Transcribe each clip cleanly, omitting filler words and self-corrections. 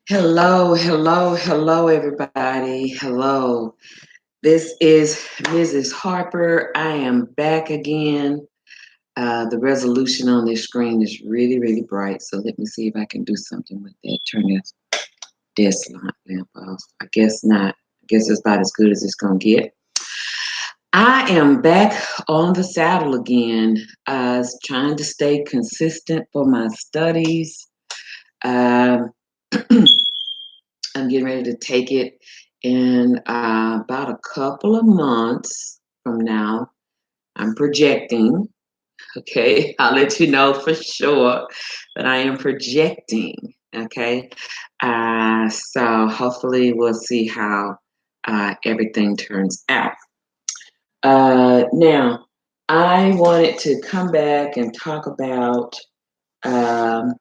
Hello, hello, hello, everybody. Hello. This is Mrs. Harper. I am back again. The resolution on this screen is really, really bright. So let me see if I can do something with that. Turn this desk lamp off. I guess not. I guess it's about as good as it's going to get. I am back on the saddle again, trying to stay consistent for my studies. Um, I'm getting ready to take it in about a couple of months from now. I'm projecting. Okay, I'll let you know for sure, but I am projecting. Okay, so hopefully we'll see how everything turns out. Now, I wanted to come back and talk about um,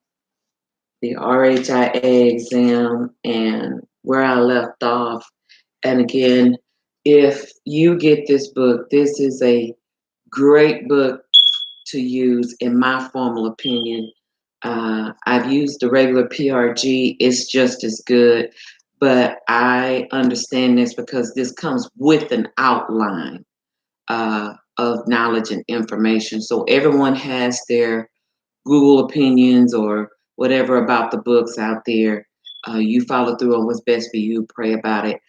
the RHIA exam and where I left off. And again, if you get this book, this is a great book to use, in my formal opinion. I've used the regular PRG, it's just as good, but I understand this because this comes with an outline of knowledge and information. So everyone has their Google opinions or whatever about the books out there. You follow through on what's best for you, pray about it.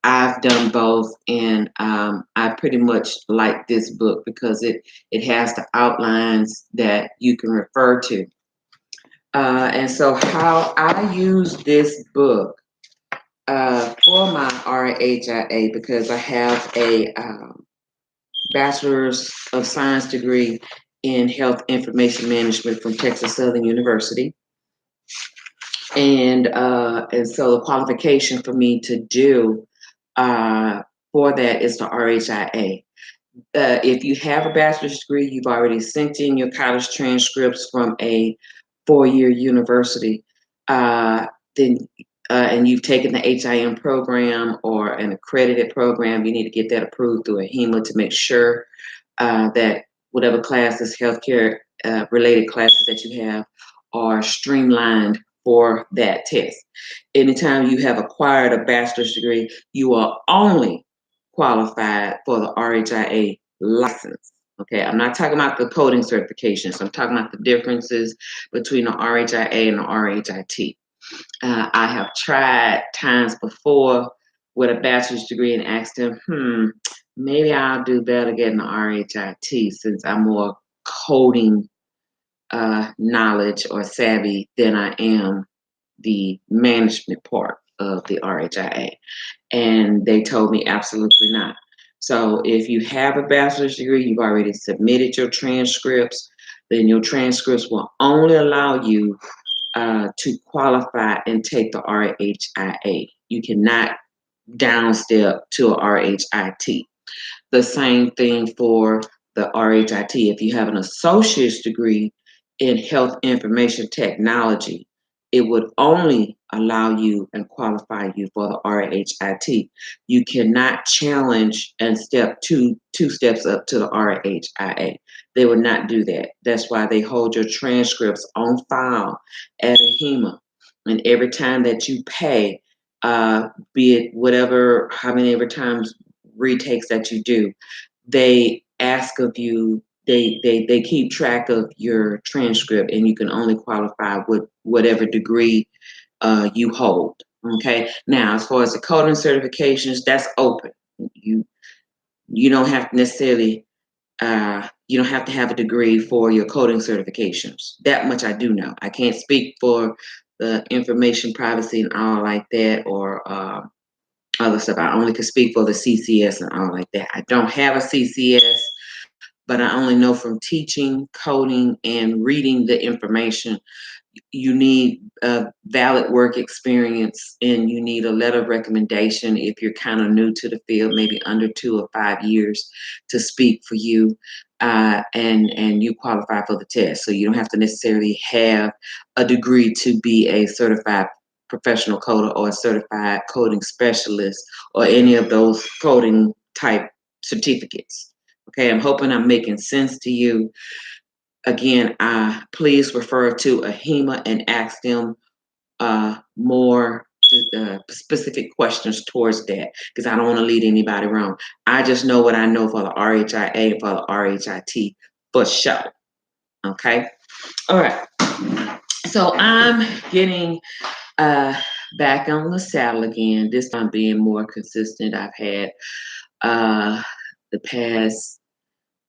I've done both, and I pretty much like this book because it has the outlines that you can refer to. And so, how I use this book for my RHIA, because I have a Bachelor's of Science degree in Health Information Management from Texas Southern University. And so the qualification for me to do for that is the RHIA. If you have a bachelor's degree, you've already sent in your college transcripts from a 4-year university, then and you've taken the HIM program or an accredited program, you need to get that approved through a HEMA to make sure that whatever classes, healthcare related classes that you have are streamlined for that test. Anytime you have acquired a bachelor's degree, you are only qualified for the RHIA license. Okay, I'm not talking about the coding certifications. I'm talking about the differences between the RHIA and the RHIT. I have tried times before with a bachelor's degree and asked them, maybe I'll do better getting the RHIT since I'm more coding knowledge or savvy than I am the management part of the RHIA. And they told me absolutely not. So if you have a bachelor's degree, you've already submitted your transcripts, then your transcripts will only allow you to qualify and take the RHIA. You cannot downstep to a RHIT. The same thing for the RHIT. If you have an associate's degree in health information technology, it would only allow you and qualify you for the RHIT. You cannot challenge and step two steps up to the RHIA. They would not do that. That's why they hold your transcripts on file at a HEMA. And every time that you pay, be it whatever, how many ever times retakes that you do, they ask of you, they keep track of your transcript, and you can only qualify with whatever degree you hold. Okay. Now, as far as the coding certifications, that's open. You don't have to necessarily you don't have to have a degree for your coding certifications. That much I do know. I can't speak for the information privacy and all like that, or other stuff. I only can speak for the CCS and all like that. I don't have a CCS, but I only know from teaching, coding, and reading the information. You need a valid work experience, and you need a letter of recommendation if you're kind of new to the field, maybe under 2 or 5 years, to speak for you, and you qualify for the test. So you don't have to necessarily have a degree to be a certified professional coder or a certified coding specialist or any of those coding type certificates. Okay, I'm hoping I'm making sense to you. Again, please refer to a HEMA and ask them more specific questions towards that, because I don't want to lead anybody wrong. I just know what I know for the RHIA and for the RHIT for sure. Okay. All right. So I'm getting back on the saddle again. This time being more consistent. I've had the past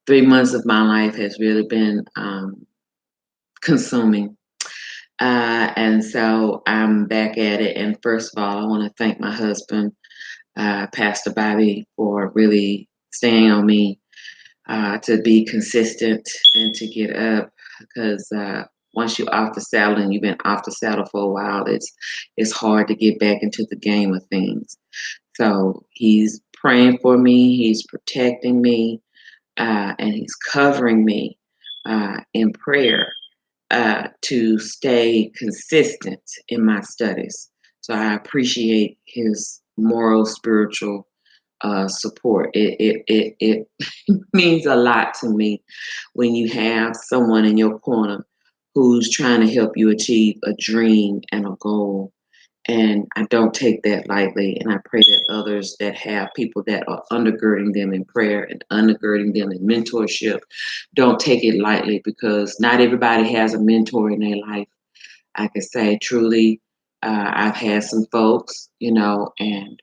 3 months of my life has really been consuming. And so I'm back at it. And first of all, I want to thank my husband, Pastor Bobby, for really staying on me to be consistent and to get up, because once you're off the saddle and you've been off the saddle for a while, it's hard to get back into the game of things. So he's praying for me, he's protecting me, and he's covering me in prayer to stay consistent in my studies. So I appreciate his moral, spiritual support. It means a lot to me when you have someone in your corner who's trying to help you achieve a dream and a goal. And I don't take that lightly. And I pray that others that have people that are undergirding them in prayer and undergirding them in mentorship don't take it lightly, because not everybody has a mentor in their life. I can say truly, I've had some folks, and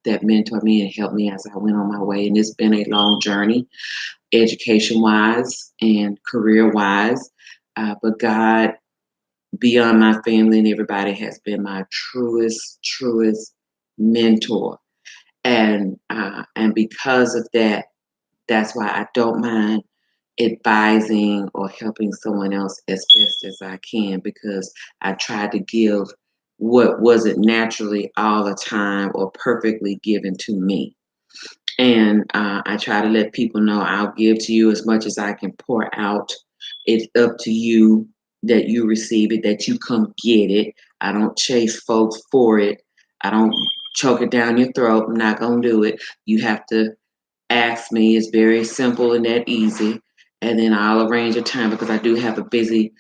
that mentor me and helped me as I went on my way. And it's been a long journey, education-wise and career-wise. But God, beyond my family and everybody, has been my truest mentor. And because of that, that's why I don't mind advising or helping someone else as best as I can, because I try to give what wasn't naturally all the time or perfectly given to me. And I try to let people know I'll give to you as much as I can pour out. It's up to you that you receive it, that you come get it. I don't chase folks for it. I don't choke it down your throat. I'm not going to do it. You have to ask me. It's very simple and that easy. And then I'll arrange a time, because I do have a busy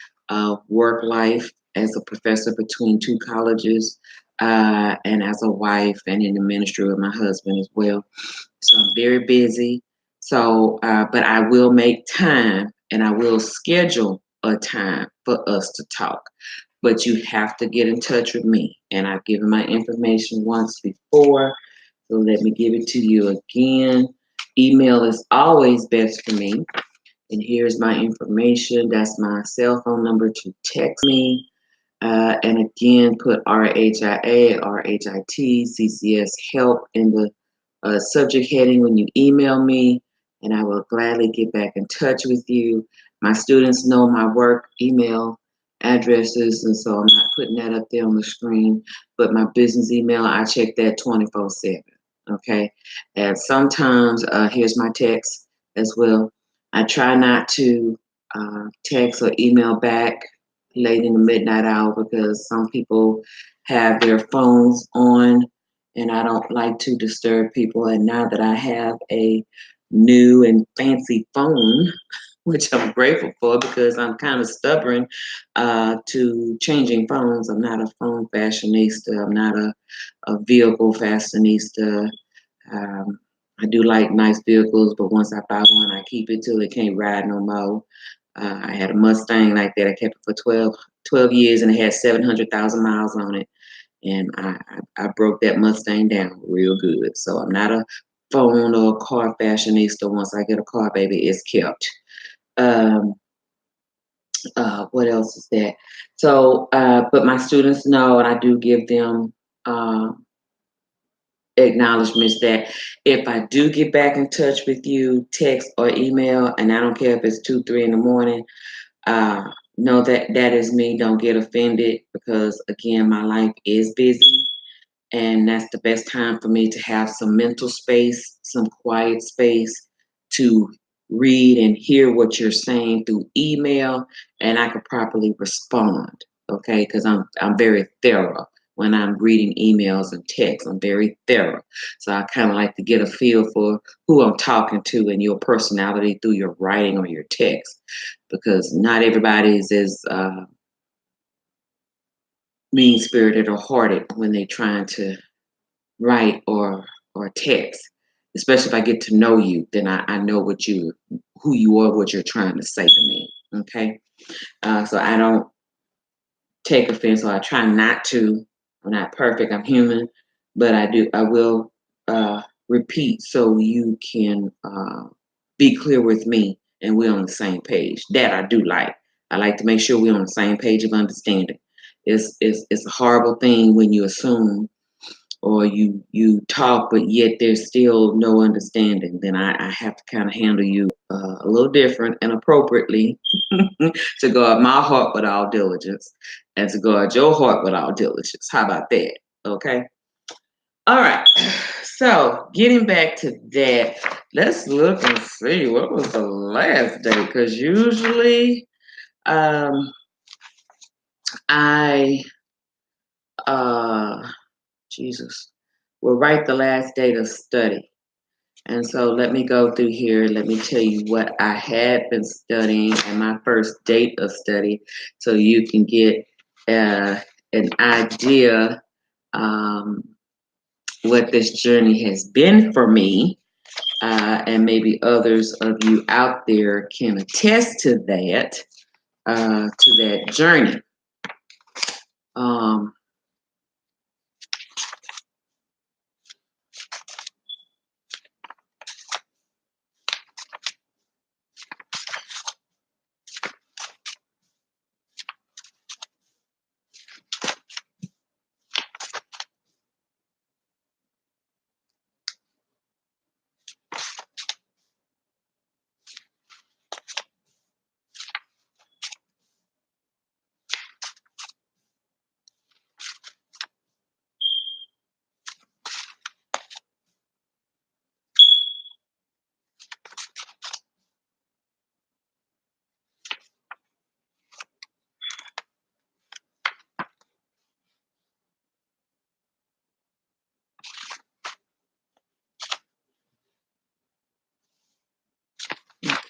work life as a professor between 2 colleges, and as a wife and in the ministry with my husband as well. So I'm very busy. So, but I will make time and I will schedule a time for us to talk. But you have to get in touch with me. And I've given my information once before. So let me give it to you again. Email is always best for me. And here's my information. That's my cell phone number to text me. And again, put RHIA, RHIT, CCS help in the subject heading when you email me, and I will gladly get back in touch with you. My students know my work email addresses, and so I'm not putting that up there on the screen. But my business email, I check that 24/7. Okay, and sometimes here's my text as well. I try not to text or email back late in the midnight hour, because some people have their phones on and I don't like to disturb people. And now that I have a new and fancy phone, which I'm grateful for, because I'm kind of stubborn to changing phones. I'm not a phone fashionista. I'm not a vehicle fashionista. I do like nice vehicles, but once I buy one, I keep it till it can't ride no more. I had a Mustang like that. I kept it for 12 years, and it had 700,000 miles on it. And I broke that Mustang down real good. So I'm not a phone or a car fashionista. Once I get a car, baby, it's kept. What else is that? So, but my students know, and I do give them acknowledgments that if I do get back in touch with you, text or email, and I don't care if it's 2, 3 in the morning, know that that is me. Don't get offended, because again, my life is busy, and that's the best time for me to have some mental space, some quiet space to read and hear what you're saying through email, and I could properly respond. Okay, because I'm very thorough when I'm reading emails and texts. I'm very thorough, so I kind of like to get a feel for who I'm talking to and your personality through your writing or your text, because not everybody is as mean-spirited or hearted when they're trying to write or text. Especially if I get to know you, then I know who you are, what you're trying to say to me. Okay, so I don't take offense, or I try not to. I'm not perfect. I'm human, but I will repeat so you can be clear with me and we're on the same page. That I do like. I like to make sure we're on the same page of understanding. It's a horrible thing when you assume or you talk, but yet there's still no understanding. Then I have to kind of handle you a little different and appropriately to guard my heart with all diligence and to guard your heart with all diligence. How about that? Okay. All right. So getting back to that, let's look and see what was the last day, because usually I Jesus will write the last date of study. And so let me go through here. Let me tell you what I had been studying and my first date of study, so you can get an idea what this journey has been for me. And maybe others of you out there can attest to that journey.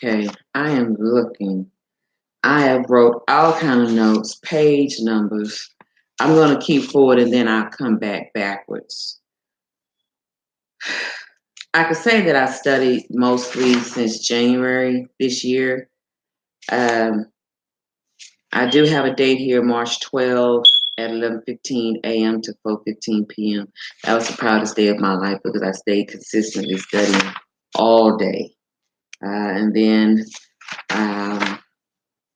Okay, I am looking. I have wrote all kind of notes, page numbers. I'm going to keep forward and then I'll come backwards. I could say that I studied mostly since January this year. I do have a date here, March 12th at 11:15 a.m. to 4:15 p.m. That was the proudest day of my life because I stayed consistently studying all day. And then,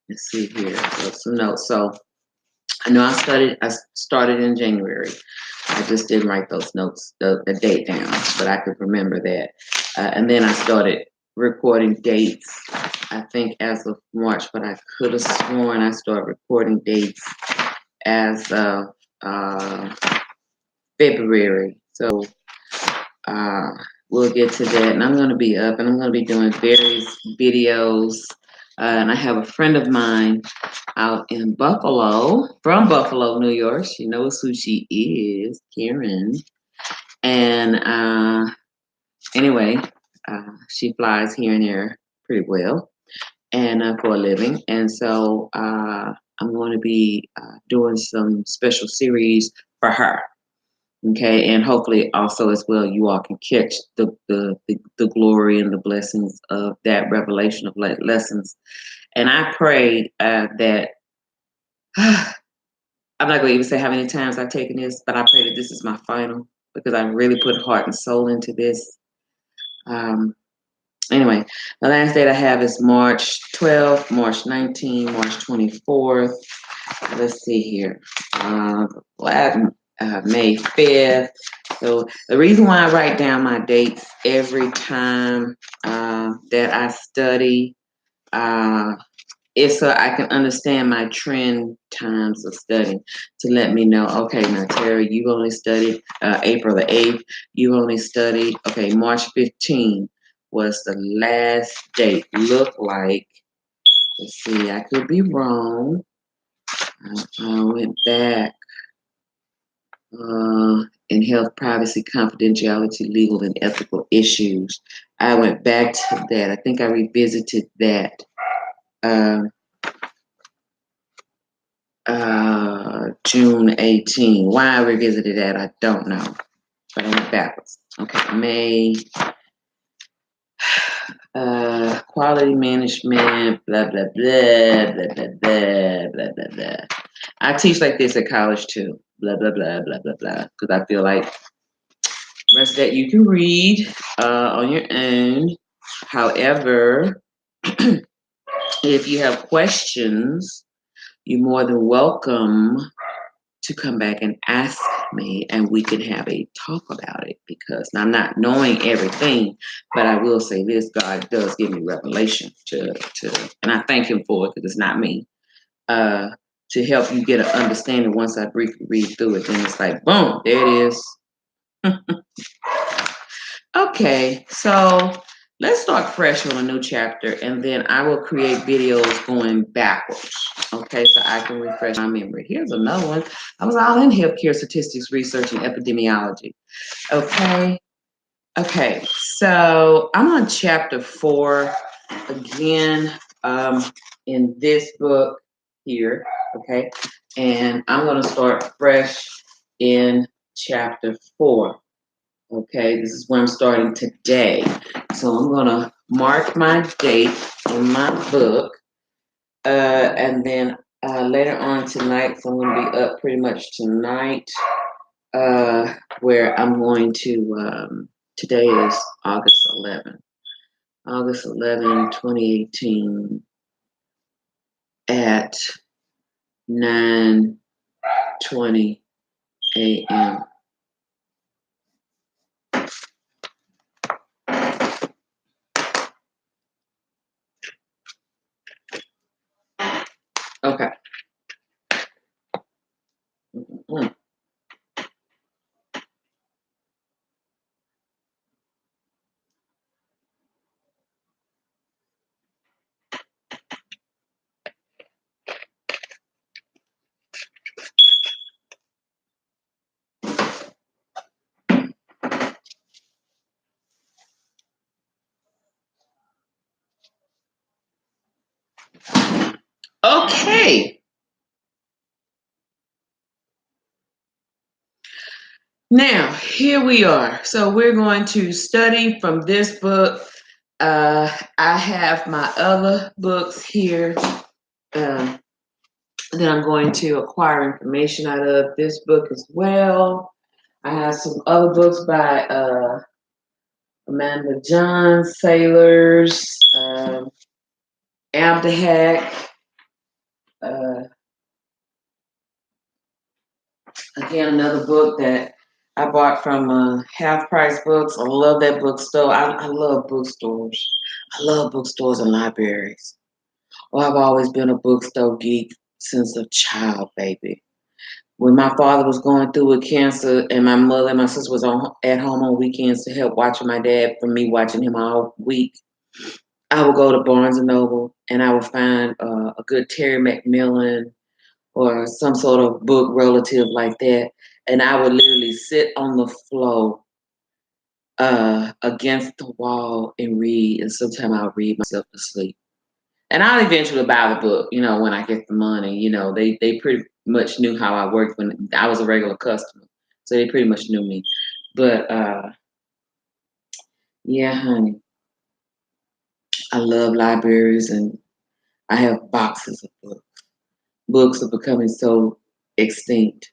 let's see here, some notes. So I know I started in January. I just didn't write those notes, the date down, but I could remember that. And then I started recording dates, I think as of March, but I could have sworn I started recording dates as of February. So we'll get to that. And I'm going to be up and I'm going to be doing various videos. And I have a friend of mine out in Buffalo, from Buffalo, New York. She knows who she is, Karen. And anyway, she flies here and there pretty well, and for a living. And so I'm going to be doing some special series for her. Okay, and hopefully also as well, you all can catch the glory and the blessings of that revelation of lessons. And I prayed that I'm not going to even say how many times I've taken this, but I pray that this is my final because I really put heart and soul into this. Anyway, the last date I have is March 12th, March 19th, March 24th. Let's see here. May 5th. So the reason why I write down my dates every time that I study is so I can understand my trend times of studying, to let me know, okay, now Terry, you only studied April the 8th. You only studied, okay, March 15th was the last date. Look like, let's see, I could be wrong. I went back in health, privacy, confidentiality, legal, and ethical issues. I went back to that. I think I revisited that June 18. Why I revisited that, I don't know. But I went backwards. Okay, May. Quality management, blah, blah, blah, blah, blah, blah, blah, blah, blah. I teach like this at college too. Blah, blah, blah, blah, blah, blah. Because I feel like the rest of that you can read on your own. However, if you have questions, you're more than welcome to come back and ask me, and we can have a talk about it, because I'm not knowing everything, but I will say this: God does give me revelation to and I thank him for it, because it's not me, to help you get an understanding. Once I briefly read through it, then it's like, boom, there it is. Okay, so let's start fresh on a new chapter, and then I will create videos going backwards, okay, so I can refresh my memory. Here's another one. I was all in healthcare statistics, research, and epidemiology. Okay, so I'm on chapter 4 again, in this book here, okay, and I'm going to start fresh in chapter 4. Okay, this is where I'm starting today. So I'm gonna mark my date in my book, and then later on tonight, so I'm gonna be up pretty much tonight, where I'm going to, today is August 11, 2018 at 9:20 a.m. Okay. Mm. Okay. Now, here we are. So we're going to study from this book. I have my other books here that I'm going to acquire information out of. This book as well. I have some other books by Amanda John, Sailors, Abdahack. Again, another book that I bought from Half Price Books. I love that bookstore. I love bookstores. I love bookstores and libraries. Well, I've always been a bookstore geek since a child, baby. When my father was going through with cancer, and my mother and my sister was at home on weekends to help watching my dad from me watching him all week, I would go to Barnes and Noble, and I would find a good Terry McMillan or some sort of book relative like that, and I would literally sit on the floor against the wall and read, and sometimes I'll read myself to sleep. And I'll eventually buy the book, when I get the money. They pretty much knew how I worked when I was a regular customer, so they pretty much knew me. But yeah, honey, I love libraries, and I have boxes of books. Books are becoming so extinct.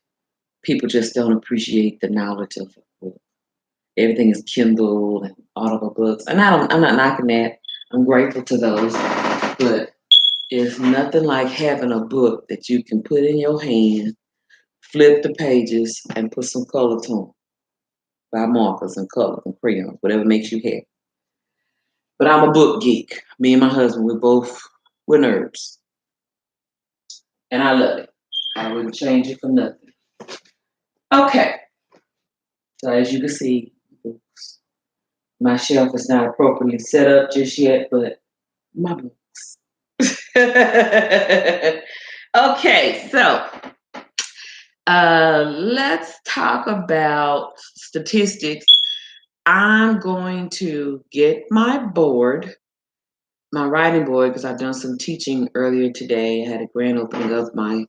People just don't appreciate the knowledge of a book. Everything is Kindle and Audible books, and I'm not knocking that. I'm grateful to those, but it's nothing like having a book that you can put in your hand, flip the pages, and put some color to them by markers and colors and crayons, whatever makes you happy. But I'm a book geek. Me and my husband, we're nerds, and I love it. I wouldn't change it for nothing. Okay, so as you can see, my shelf is not appropriately set up just yet, but my books. Okay, so let's talk about statistics. I'm going to get my board, my writing board, because I've done some teaching earlier today. I had a grand opening of my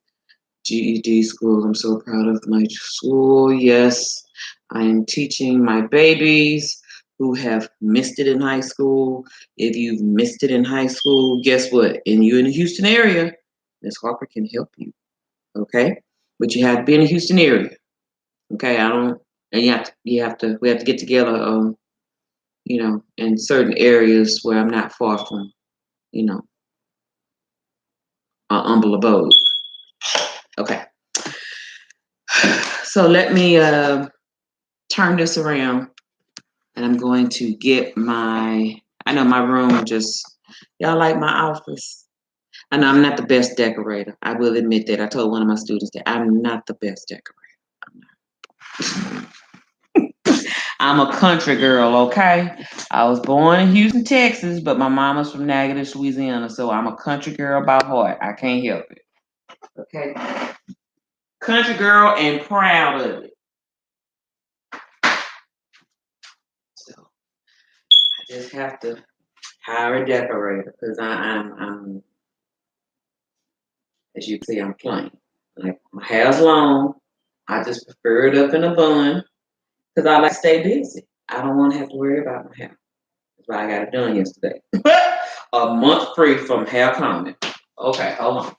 GED school. I'm so proud of my school. Yes, I am teaching my babies who have missed it in high school. If you've missed it in high school, guess what? And you're in the Houston area, Miss Harper can help you. Okay, but you have to be in the Houston area. Okay, I don't, and we have to get together. In certain areas where I'm not far from, our humble abode. Okay, so let me turn this around, and I'm going to get I know my room y'all like my office. I know I'm not the best decorator. I will admit that. I told one of my students that I'm not the best decorator. I'm a country girl, okay? I was born in Houston, Texas, but my mama's from Natchitoches, Louisiana, so I'm a country girl by heart. I can't help it. Okay? Country girl and proud of it. So I just have to hire a decorator because I'm, as you can see, I'm plain. Like my hair's long. I just prefer it up in a bun because I like to stay busy. I don't want to have to worry about my hair. That's why I got it done yesterday. A month free from hair comment. Okay, hold on.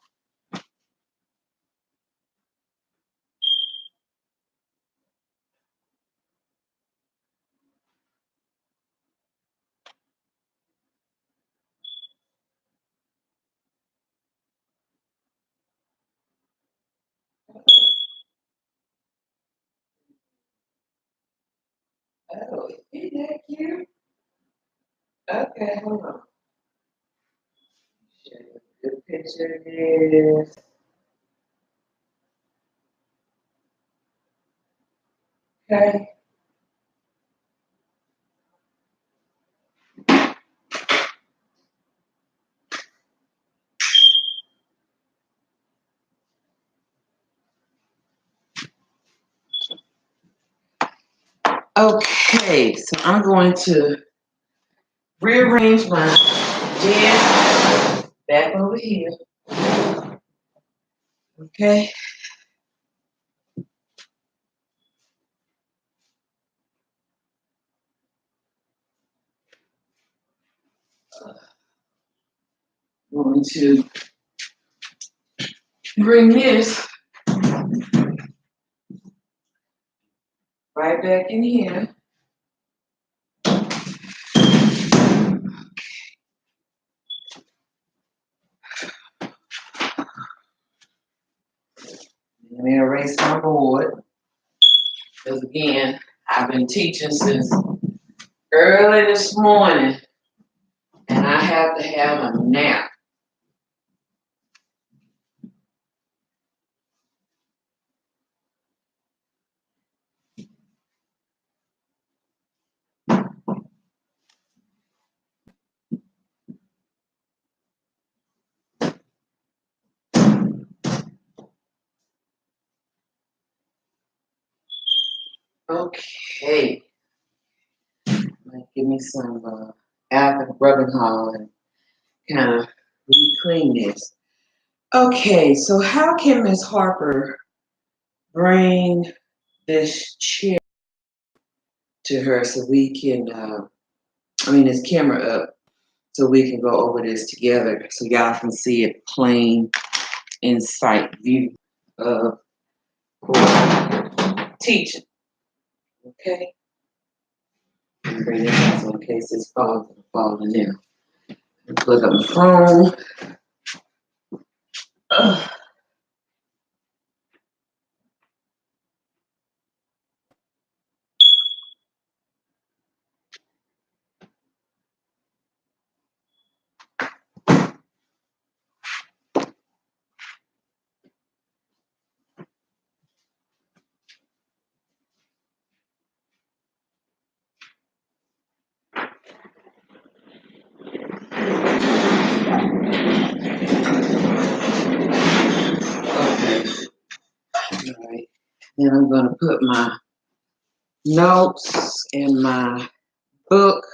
Oh, isn't that cute? Okay, hold on. Show you a good picture of this. Okay. Okay, so I'm going to rearrange my desk back over here. Okay. I'm going to bring this right back in here. Let me erase my board. Because again, I've been teaching since early this morning, and I have to have a nap. Okay. Give me some Alvin rubbing hall and kind of re-clean this. Okay, so how can Miss Harper bring this chair to her so we can, this camera up so we can go over this together so y'all can see it plain in sight view of teaching. Okay? Bring it up so in case it's falling in. Plug up my phone. Okay. All right. Then I'm going to put my notes in my book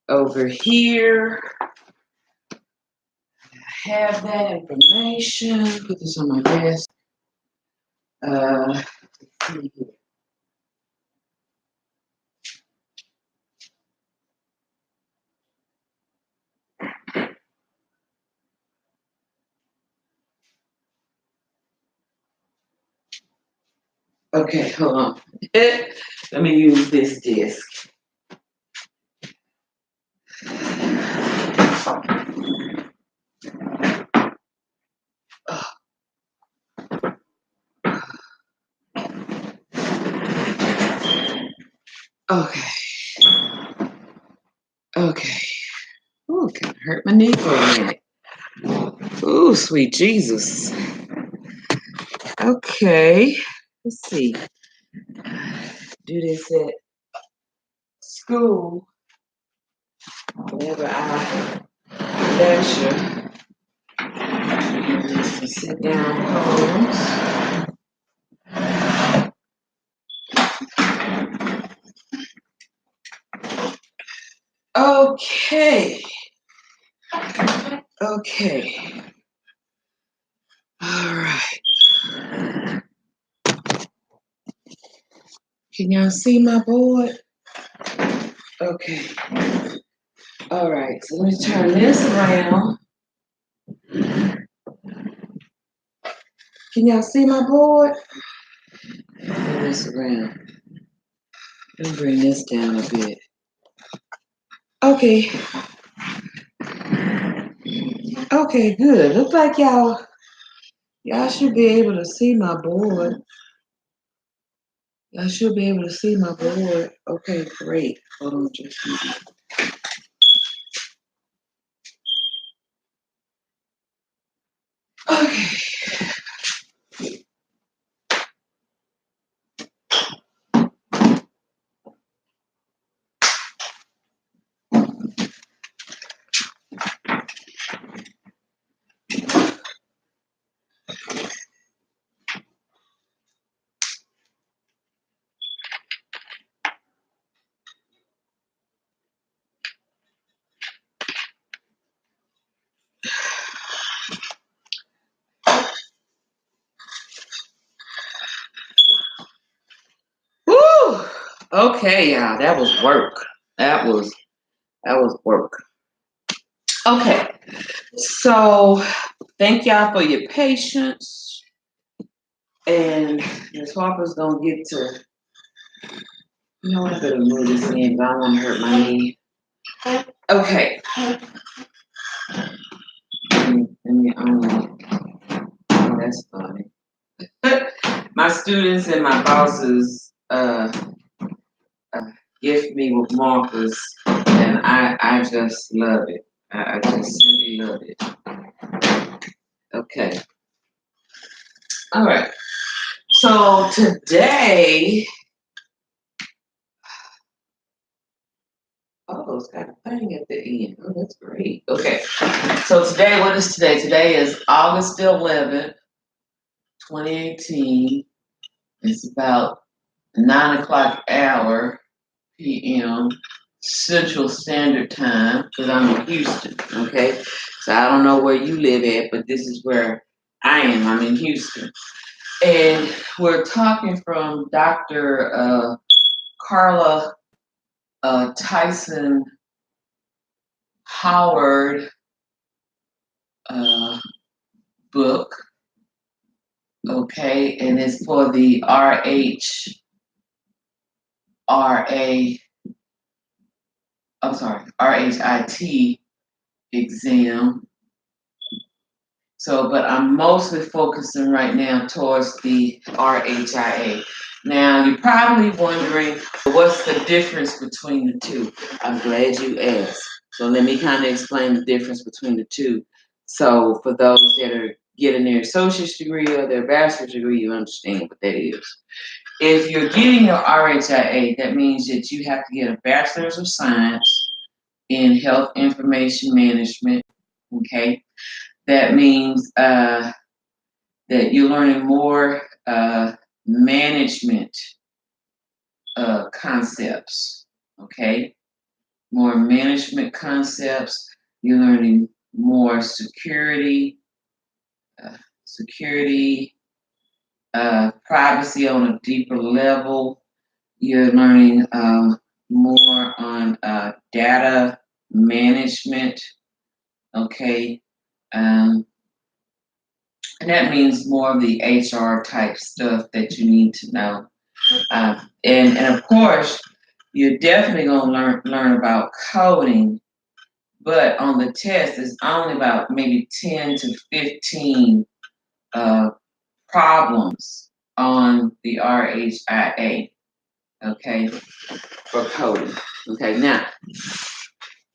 over here. I have that information. Put this on my desk. let's see here. Okay, hold on. Let me use this disc. Okay. Okay. Ooh, kind of hurt my knee for a minute. Ooh, sweet Jesus. Okay. Let's see. Do this at school. Whenever I lecture, just sit down pose. Okay. Okay. All right. Can y'all see my board? Okay. All right. So let me turn this around. Can y'all see my board? Turn this around. Let me bring this down a bit. Okay. Okay, good. Looks like y'all should be able to see my board. Y'all should be able to see my board. Okay, great. Hold on just a minute. Okay. Woo! Okay, y'all. That was work. That was work. Okay. So thank y'all for your patience. And Ms. Harper's gonna get to, I better move this in, but I don't want to hurt my knee. Okay. Oh, that's funny. My students and my bosses gift me with markers, and I just love it. I just simply love it. Okay. All right. So today, oh, it's got a thing at the end. Oh, that's great. Okay. So today, what is today? Today is August 11th, 2018. It's about 9 o'clock hour p.m. Central Standard Time, because I'm in Houston, okay? So I don't know where you live at, but this is where I am. I'm in Houston. And we're talking from Dr. Carla Tyson Howard book, okay? And it's for the RHIT exam. So, but I'm mostly focusing right now towards the RHIA. Now, you're probably wondering, what's the difference between the two? I'm glad you asked. So let me kind of explain the difference between the two. So for those that are getting their associate's degree or their bachelor's degree, you understand what that is. If you're getting your RHIA, that means that you have to get a bachelor's of science in health information management, okay? That means that you're learning more management concepts, okay? More management concepts. You're learning more security, privacy on a deeper level. You're learning more on data management, okay? Um, and that means more of the HR type stuff that you need to know. And of course, you're definitely going to learn about coding, but on the test, it's only about maybe 10 to 15 problems on the RHIA, okay, for coding. Okay, now,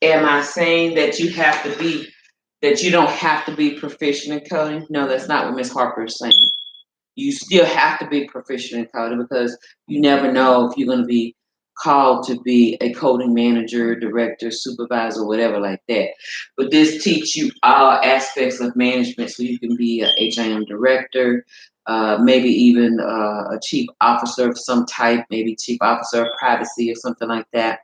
am I saying that you don't have to be proficient in coding? No, that's not what Ms. Harper is saying. You still have to be proficient in coding because you never know if you're going to be called to be a coding manager, director, supervisor, whatever like that. But this teaches you all aspects of management, so you can be a HIM director, maybe even a chief officer of some type, maybe chief officer of privacy or something like that.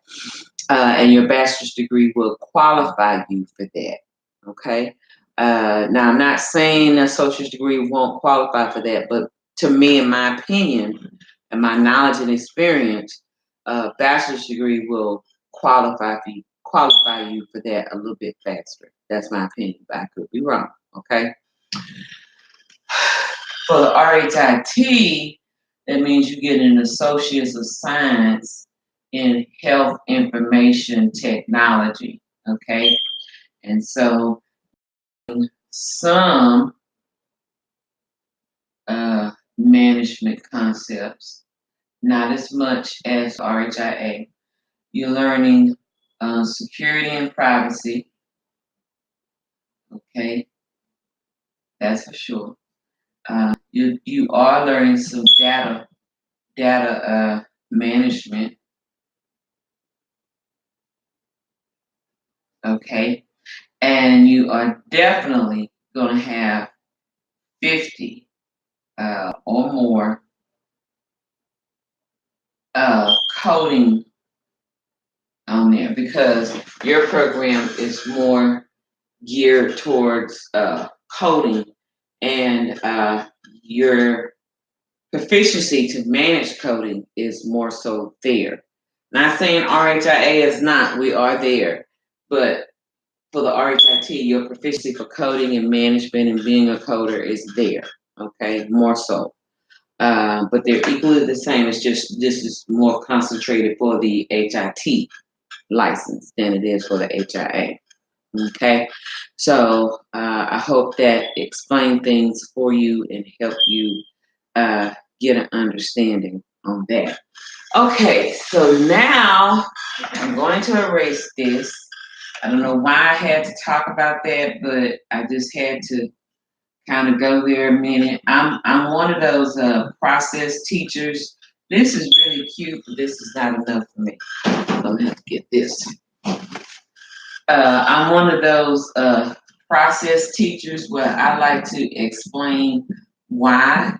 And your bachelor's degree will qualify you for that. Okay. Now, I'm not saying a associate's degree won't qualify for that, but to me, in my opinion, and my knowledge and experience, a bachelor's degree will qualify you for that a little bit faster. That's my opinion, but I could be wrong. Okay. For the RHIT, that means you get an Associate's of Science in Health Information Technology. Okay. And so some management concepts, not as much as RHIA. You're learning security and privacy. Okay, that's for sure. You are learning some data management. Okay, and you are definitely going to have 50 or more coding on there because your program is more geared towards coding, and your proficiency to manage coding is more so there. Not saying RHIA is not, we are there, but for the RHIT, your proficiency for coding and management and being a coder is there, okay, more so. But they're equally the same. It's just this is more concentrated for the HIT license than it is for the HIA. Okay, so I hope that explained things for you and help you get an understanding on that. Okay, so now I'm going to erase this. I don't know why I had to talk about that, but I just had to kind of go there a minute. I'm one of those process teachers. This is really cute, but this is not enough for me. I'm gonna have to get this. I'm one of those process teachers where I like to explain why,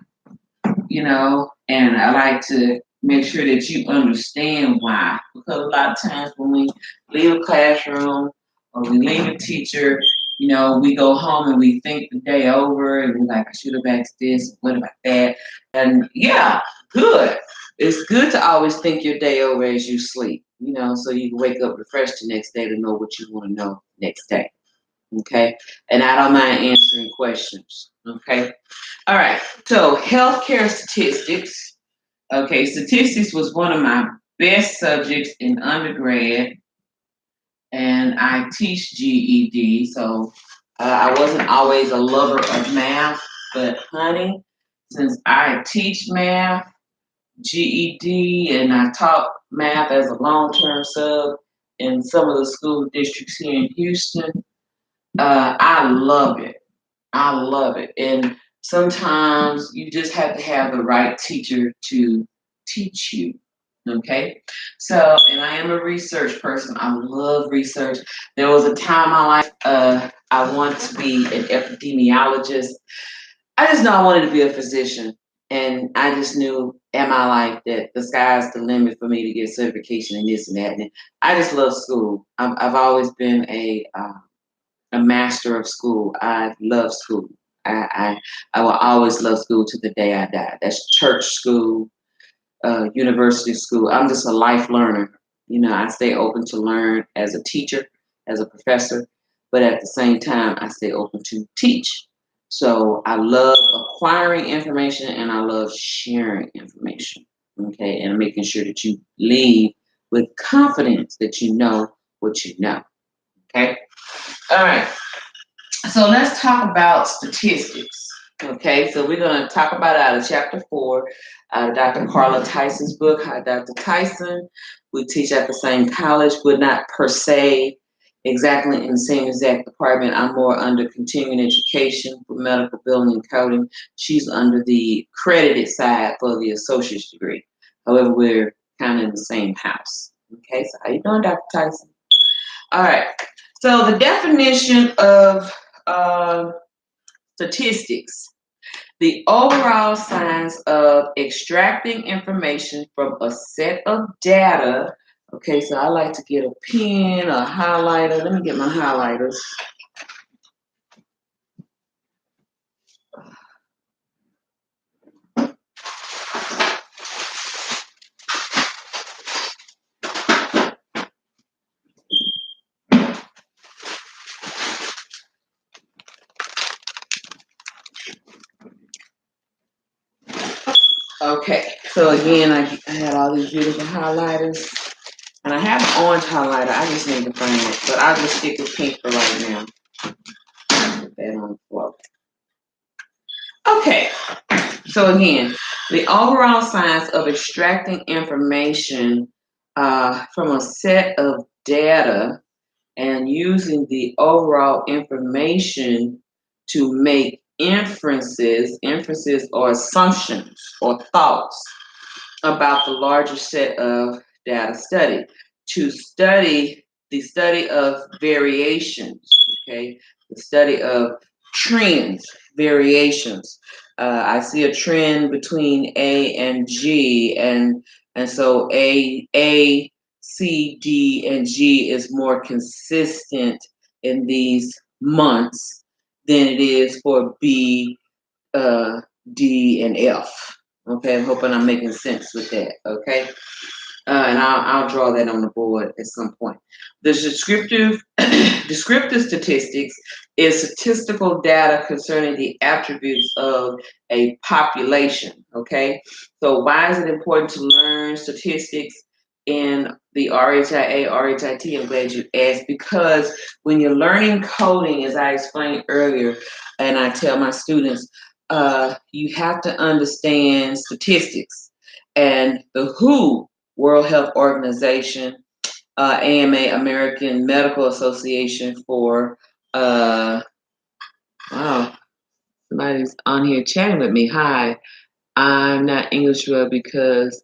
and I like to make sure that you understand why. Because a lot of times when we leave a classroom or we leave a teacher, we go home and we think the day over and we're like, I should have asked this, what about that? And yeah, good. It's good to always think your day over as you sleep, so you can wake up refreshed the next day to know what you want to know next day. Okay. And I don't mind answering questions. Okay. All right. So healthcare statistics. Okay. Statistics was one of my best subjects in undergrad, and I teach GED. So I wasn't always a lover of math, but honey, since I teach math, GED, and I taught math as a long-term sub in some of the school districts here in Houston, I love it. I love it. And sometimes you just have to have the right teacher to teach you. Okay. So, and I am a research person. I love research. There was a time in my life I wanted to be an epidemiologist. I just know I wanted to be a physician. And I just knew in my life that the sky's the limit for me to get certification and this and that. And I just love school. I've always been a master of school. I love school. I will always love school to the day I die. That's church school, university school. I'm just a life learner. I stay open to learn as a teacher, as a professor, but at the same time, I stay open to teach. So I love acquiring information and I love sharing information. Okay, and making sure that you leave with confidence that you know what you know. Okay, all right. So let's talk about statistics. Okay, so we're going to talk about it out of chapter 4, out of Dr. Carla Tyson's book. Hi, Dr. Tyson. We teach at the same college, but not per se exactly in the same exact department. I'm more under continuing education for medical billing and coding. She's under the credited side for the associate's degree. However, we're kind of in the same house. Okay, so how you doing, Dr. Tyson? All right. So the definition of uh, statistics, the overall science of extracting information from a set of data. Okay, so I like to get a pen, a highlighter. Let me get my highlighters. Okay, so again, I had all these beautiful highlighters. And I have an orange highlighter. I just need to find it. But I'll just stick with pink for right now. Put that on the floor. Okay, so again, the overall science of extracting information from a set of data and using the overall information to make inferences or assumptions or thoughts about the larger set of data studied. To study the study of variations, okay, the study of trends, variations. I see a trend between A and G, and so A, C, D, and G is more consistent in these months than it is for B, D, and F. Okay, I'm hoping I'm making sense with that. Okay, and I'll draw that on the board at some point. The descriptive statistics is statistical data concerning the attributes of a population. Okay, so why is it important to learn statistics in the RHIA, RHIT? I'm glad you asked, because when you're learning coding, as I explained earlier, and I tell my students, you have to understand statistics and the WHO, World Health Organization, AMA, American Medical Association for, wow, somebody's on here chatting with me. Hi, I'm not English well because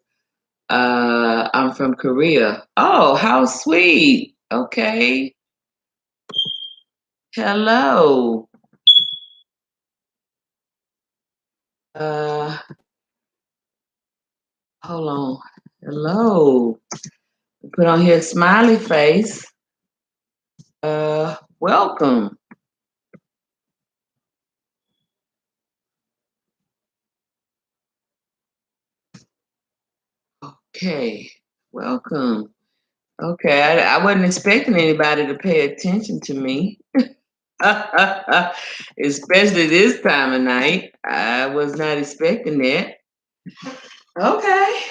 I'm from Korea. Oh, how sweet. Okay. Hello. Uh, hold on. Hello. Put on here a smiley face. Welcome. Okay, welcome. Okay, I wasn't expecting anybody to pay attention to me, especially this time of night. I was not expecting that. Okay,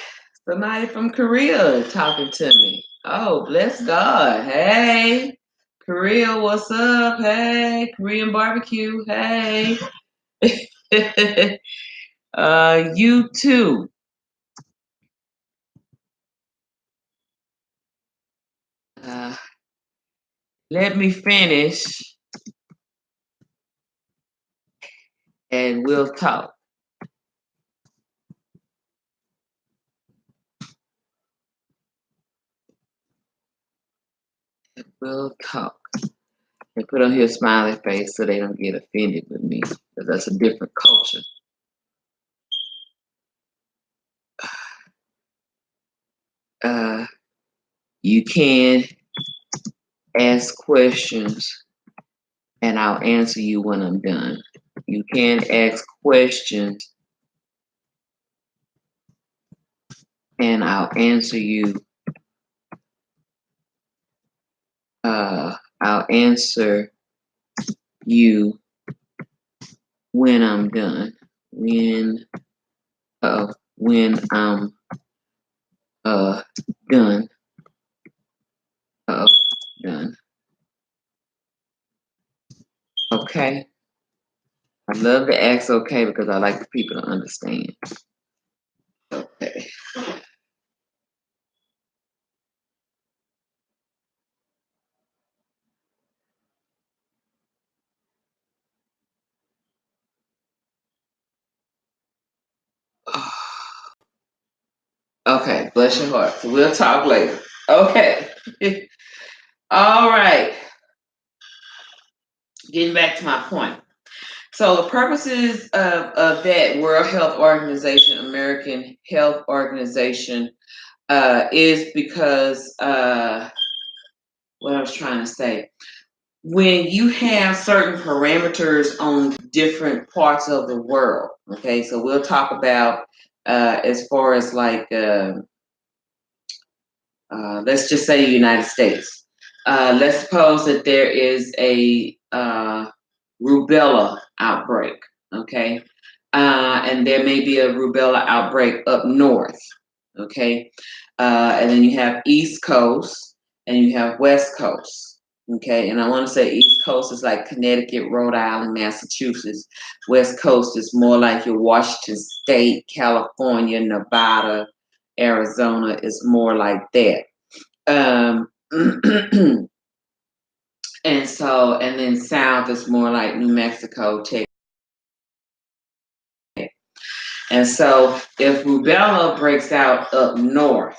somebody from Korea talking to me. Oh, bless God. Hey, Korea, what's up? Hey, Korean barbecue. Hey. You too. Uh, let me finish and we'll talk. We'll talk. And put on here a smiley face so they don't get offended with me, because that's a different culture. You can ask questions and I'll answer you when I'm done. You can ask questions and I'll answer you. I'll answer you when I'm done. When I'm done. Done. Okay. I love to ask okay because I like the people to understand. Okay. Okay, bless your heart. So we'll talk later. Okay. All right. Getting back to my point. So the purposes of that World Health Organization, American Health Organization, is because what I was trying to say. When you have certain parameters on different parts of the world, okay, so we'll talk about as far as like let's just say the United States. Let's suppose that there is a rubella outbreak, okay? And there may be a rubella outbreak up north, okay? And then you have East Coast and you have West Coast, okay? And I want to say East Coast is like Connecticut, Rhode Island, Massachusetts. West Coast is more like your Washington State, California, Nevada, Arizona is more like that. And so, and then south is more like New Mexico, Texas. And so if rubella breaks out up north,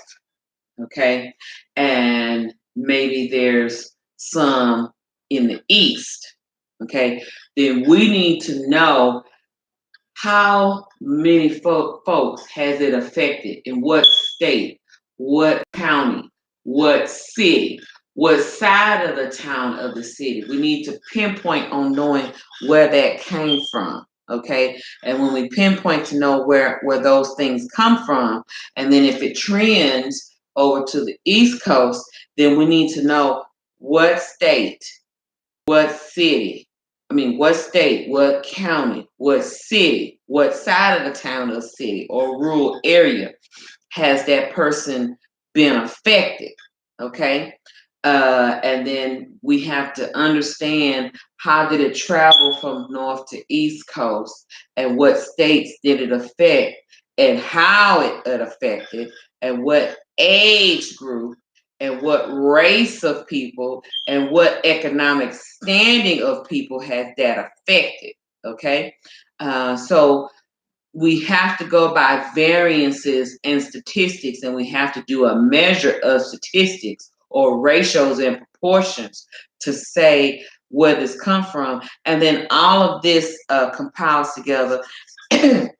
okay, and maybe there's some in the east, okay, then we need to know how many folks has it affected, in what state, what county, what city, what side of the town of the city. We need to pinpoint on knowing where that came from, okay? And when we pinpoint to know where those things come from, and then if it trends over to the East Coast, then we need to know what state, what city, what state, what county, what city, what side of the town or city or rural area has that person been affected, okay? And then we have to understand how did it travel from north to east coast and what states did it affect and how it affected and what age group and what race of people and what economic standing of people has that affected, okay? So we have to go by variances and statistics, and we have to do a measure of statistics or ratios and proportions to say where this come from. And then all of this compiles together. At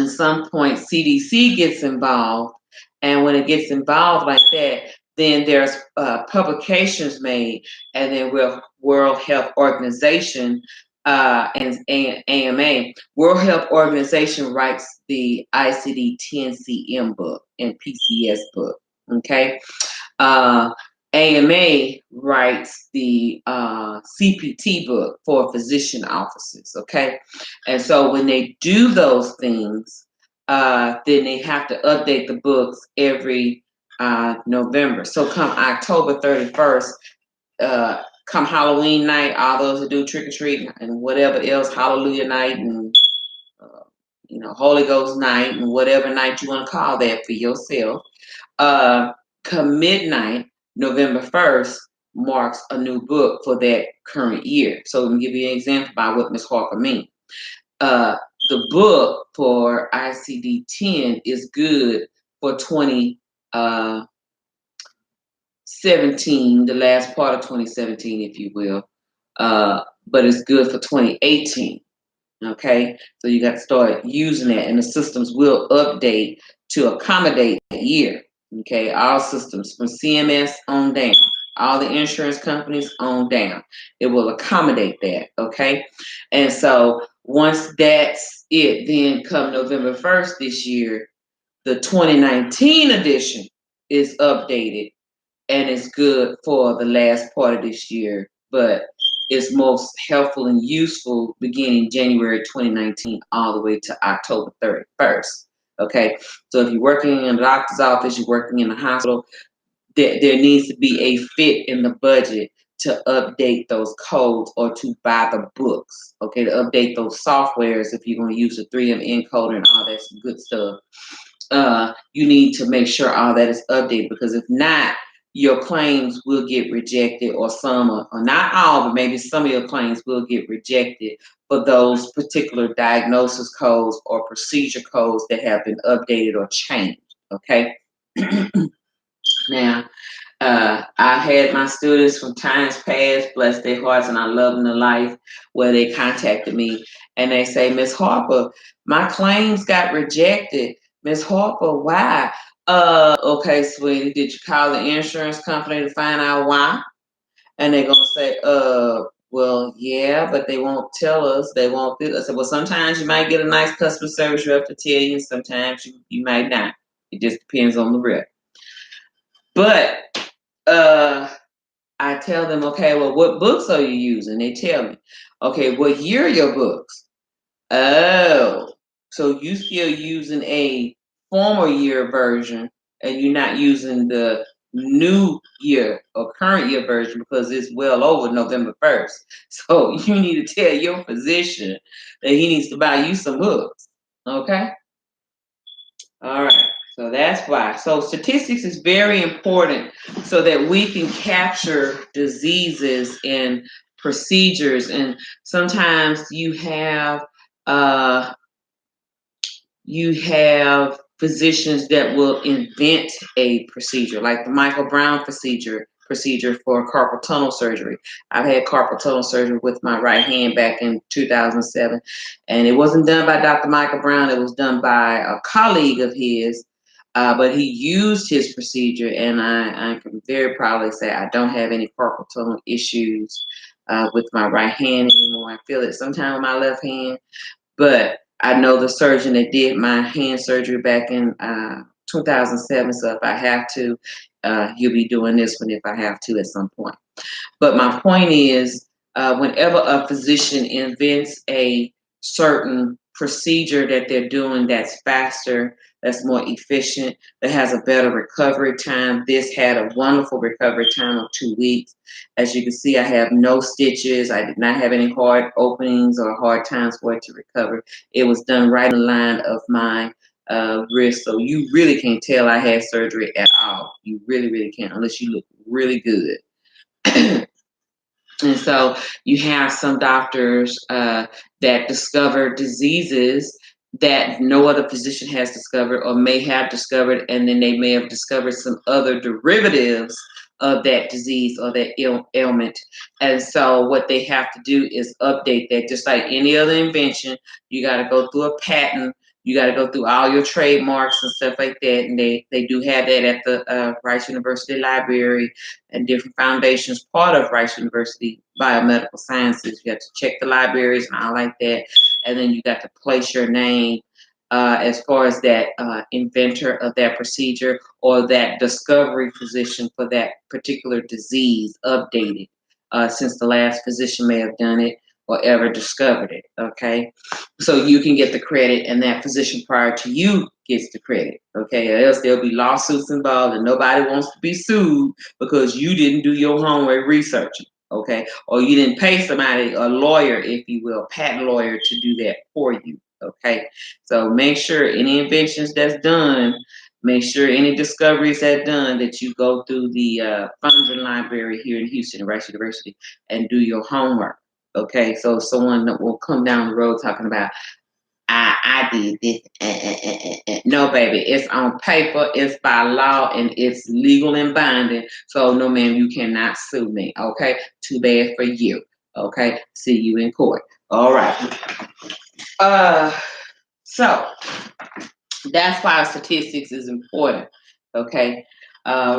some point, CDC gets involved. And when it gets involved like that, then there's publications made, and then World Health Organization and AMA. World Health Organization writes the ICD-10-CM book and PCS book, okay? AMA writes the CPT book for physician offices, okay? And so when they do those things, then they have to update the books every November. So come October 31st, come Halloween night, all those who do trick or treat and whatever else, Hallelujah night and Holy Ghost night and whatever night you want to call that for yourself. Come midnight, November 1st, marks a new book for that current year. So let me give you an example by what Ms. Harper means. The book for ICD-10 is good for 2017, the last part of 2017, if you will, but it's good for 2018. Okay, so you got to start using that, and the systems will update to accommodate that year. Okay, all systems from CMS on down, all the insurance companies on down, it will accommodate that. Okay, and so Once that's it, then come November 1st this year, the 2019 edition is updated and it's good for the last part of this year, but it's most helpful and useful beginning January 2019 all the way to October 31st. Okay, so if you're working in a doctor's office, you're working in a hospital, there needs to be a fit in the budget to update those codes or to buy the books, okay, to update those softwares if you're going to use the 3M encoder and all that good stuff. You need to make sure all that is updated, because if not, your claims will get rejected, or some, or not all, but maybe some of your claims will get rejected for those particular diagnosis codes or procedure codes that have been updated or changed, okay? Now, I had my students from times past, bless their hearts, and I love them to life, where they contacted me and they say, Miss Harper, my claims got rejected. Miss Harper, why? Okay, sweetie, did you call the insurance company to find out why? And they're gonna say, well, yeah, but they won't tell us. They won't do. I said, well, sometimes you might get a nice customer service rep to tell you, sometimes you might not. It just depends on the rep. But I tell them, okay, well, what books are you using? They tell me, okay, what year are your books? Oh, so you still using a former year version and you're not using the new year or current year version, because it's well over November 1st. So you need to tell your physician that he needs to buy you some books. Okay? All right. So that's why. So statistics is very important so that we can capture diseases and procedures. And sometimes uh, you have physicians that will invent a procedure, like the Michael Brown procedure for carpal tunnel surgery. I've had carpal tunnel surgery with my right hand back in 2007, and it wasn't done by Dr. Michael Brown. It was done by a colleague of his, but he used his procedure, and I can very proudly say I don't have any carpal tunnel issues with my right hand anymore. I feel it sometimes with my left hand, but I know the surgeon that did my hand surgery back in 2007. So if I have to, he'll be doing this one if I have to at some point. But my point is, whenever a physician invents a certain procedure that they're doing that's faster, that's more efficient, that has a better recovery time. This had a wonderful recovery time of 2 weeks. As you can see, I have no stitches. I did not have any hard openings or hard times for it to recover. It was done right in the line of my wrist. So you really can't tell I had surgery at all. You really, really can't, unless you look really good. And so you have some doctors that discover diseases that no other physician has discovered or may have discovered, and then they may have discovered some other derivatives of that disease or that ailment. And so what they have to do is update that. Just like any other invention, you got to go through a patent. You got to go through all your trademarks and stuff like that. And they do have that at the Rice University Library and different foundations, part of Rice University Biomedical Sciences. You have to check the libraries and all like that. And then you got to place your name as far as that inventor of that procedure or that discovery physician for that particular disease, updated since the last physician may have done it or ever discovered it, okay? So you can get the credit, and that physician prior to you gets the credit, okay? Or else there'll be lawsuits involved and nobody wants to be sued because you didn't do your homework researching, okay? Or you didn't pay somebody, a lawyer, if you will, patent lawyer, to do that for you, okay? So make sure any inventions that's done, make sure any discoveries that done, that you go through the Foundry Library here in Houston, Rice University, and do your homework, okay? So someone that will come down the road talking about, I did this. No, baby, it's on paper, it's by law, and it's legal and binding. So, no, ma'am, you cannot sue me. Okay, too bad for you. Okay, see you in court. All right. So that's why statistics is important. Okay.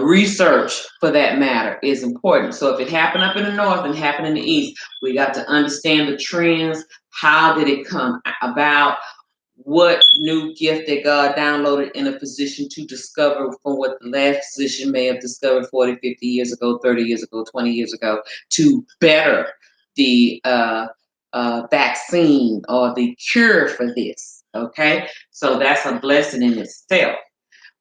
Research, for that matter, is important. So if it happened up in the north and happened in the east, we got to understand the trends. How did it come about? What new gift that God downloaded in a physician to discover from what the last physician may have discovered 40, 50 years ago, 30 years ago, 20 years ago, to better the vaccine or the cure for this. Okay, so that's a blessing in itself.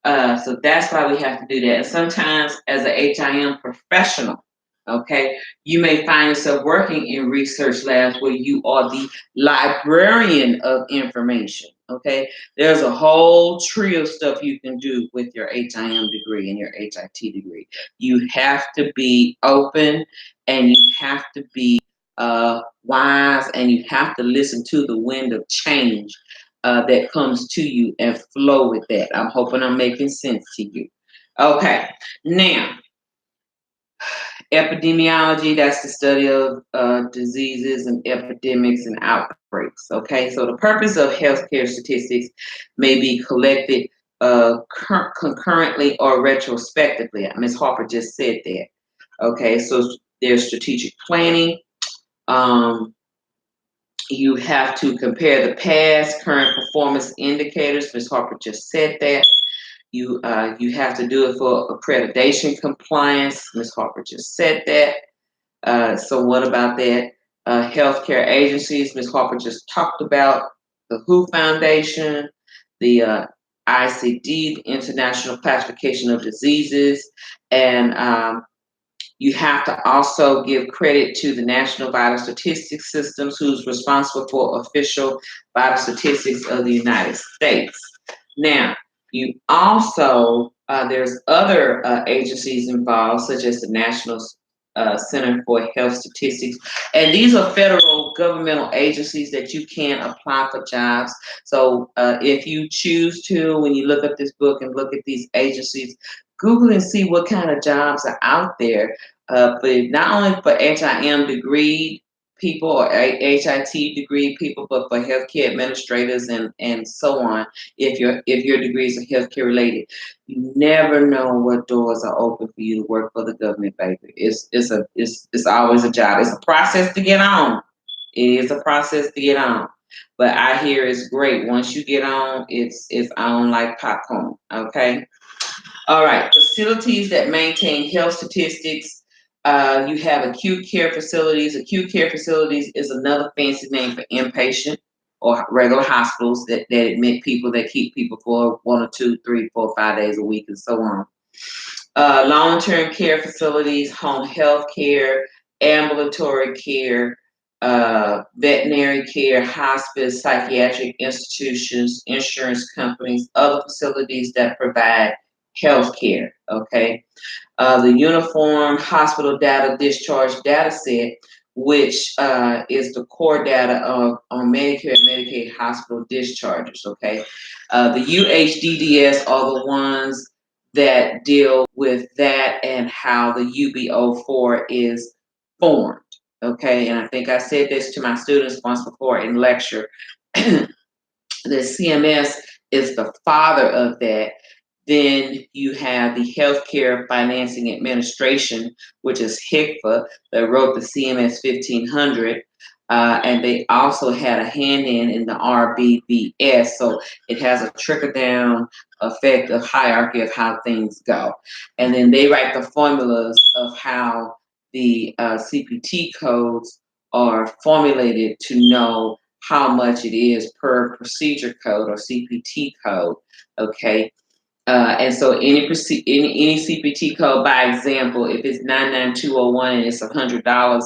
So that's why we have to do that. And sometimes, as an HIM professional, okay, you may find yourself working in research labs where you are the librarian of information. Okay, there's a whole trio of stuff you can do with your HIM degree and your HIT degree. You have to be open, and you have to be wise, and you have to listen to the wind of change that comes to you and flow with that. I'm hoping I'm making sense to you. Okay, now, epidemiology, that's the study of diseases and epidemics and outbreaks. Okay, so the purpose of healthcare statistics may be collected concurrently or retrospectively. Ms. Harper just said that. Okay, so there's strategic planning. You have to compare the past, current performance indicators. Ms. Harper just said that. You have to do it for accreditation compliance. Ms. Harper just said that. So what about that? Healthcare agencies. Ms. Harper just talked about the WHO Foundation, the ICD, the International Classification of Diseases, and you have to also give credit to the National Vital Statistics Systems, who's responsible for official vital statistics of the United States. Now, you also, there's other agencies involved, such as the National Center for Health Statistics. And these are federal governmental agencies that you can apply for jobs. So if you choose to, when you look up this book and look at these agencies, Google and see what kind of jobs are out there. But not only for HIM degree people or HIT degree people, but for healthcare administrators and so on. If your degrees are healthcare related, you never know what doors are open for you to work for the government, baby. It's always a job. It's a process to get on. It is a process to get on. But I hear it's great. Once you get on, it's on like popcorn. Okay. All right. Facilities that maintain health statistics. You have acute care facilities. Acute care facilities is another fancy name for inpatient or regular hospitals that admit people, that keep people for 1 or 2, 3, 4, 5 days a week and so on. Long-term care facilities, home health care, ambulatory care, veterinary care, hospice, psychiatric institutions, insurance companies, other facilities that provide health care. Okay. The Uniform Hospital Data Discharge Data Set, which is the core data on Medicare and Medicaid hospital discharges. Okay. The UHDDS are the ones that deal with that and how the UB04 is formed. Okay. And I think I said this to my students once before in lecture. The CMS is the father of that. Then you have the Healthcare Financing Administration, which is HCFA, that wrote the CMS 1500. And they also had a hand in the RBBS. So it has a trickle down effect of hierarchy of how things go. And then they write the formulas of how the CPT codes are formulated to know how much it is per procedure code or CPT code. Okay. And so any CPT code, by example, if it's 99201 and it's $100,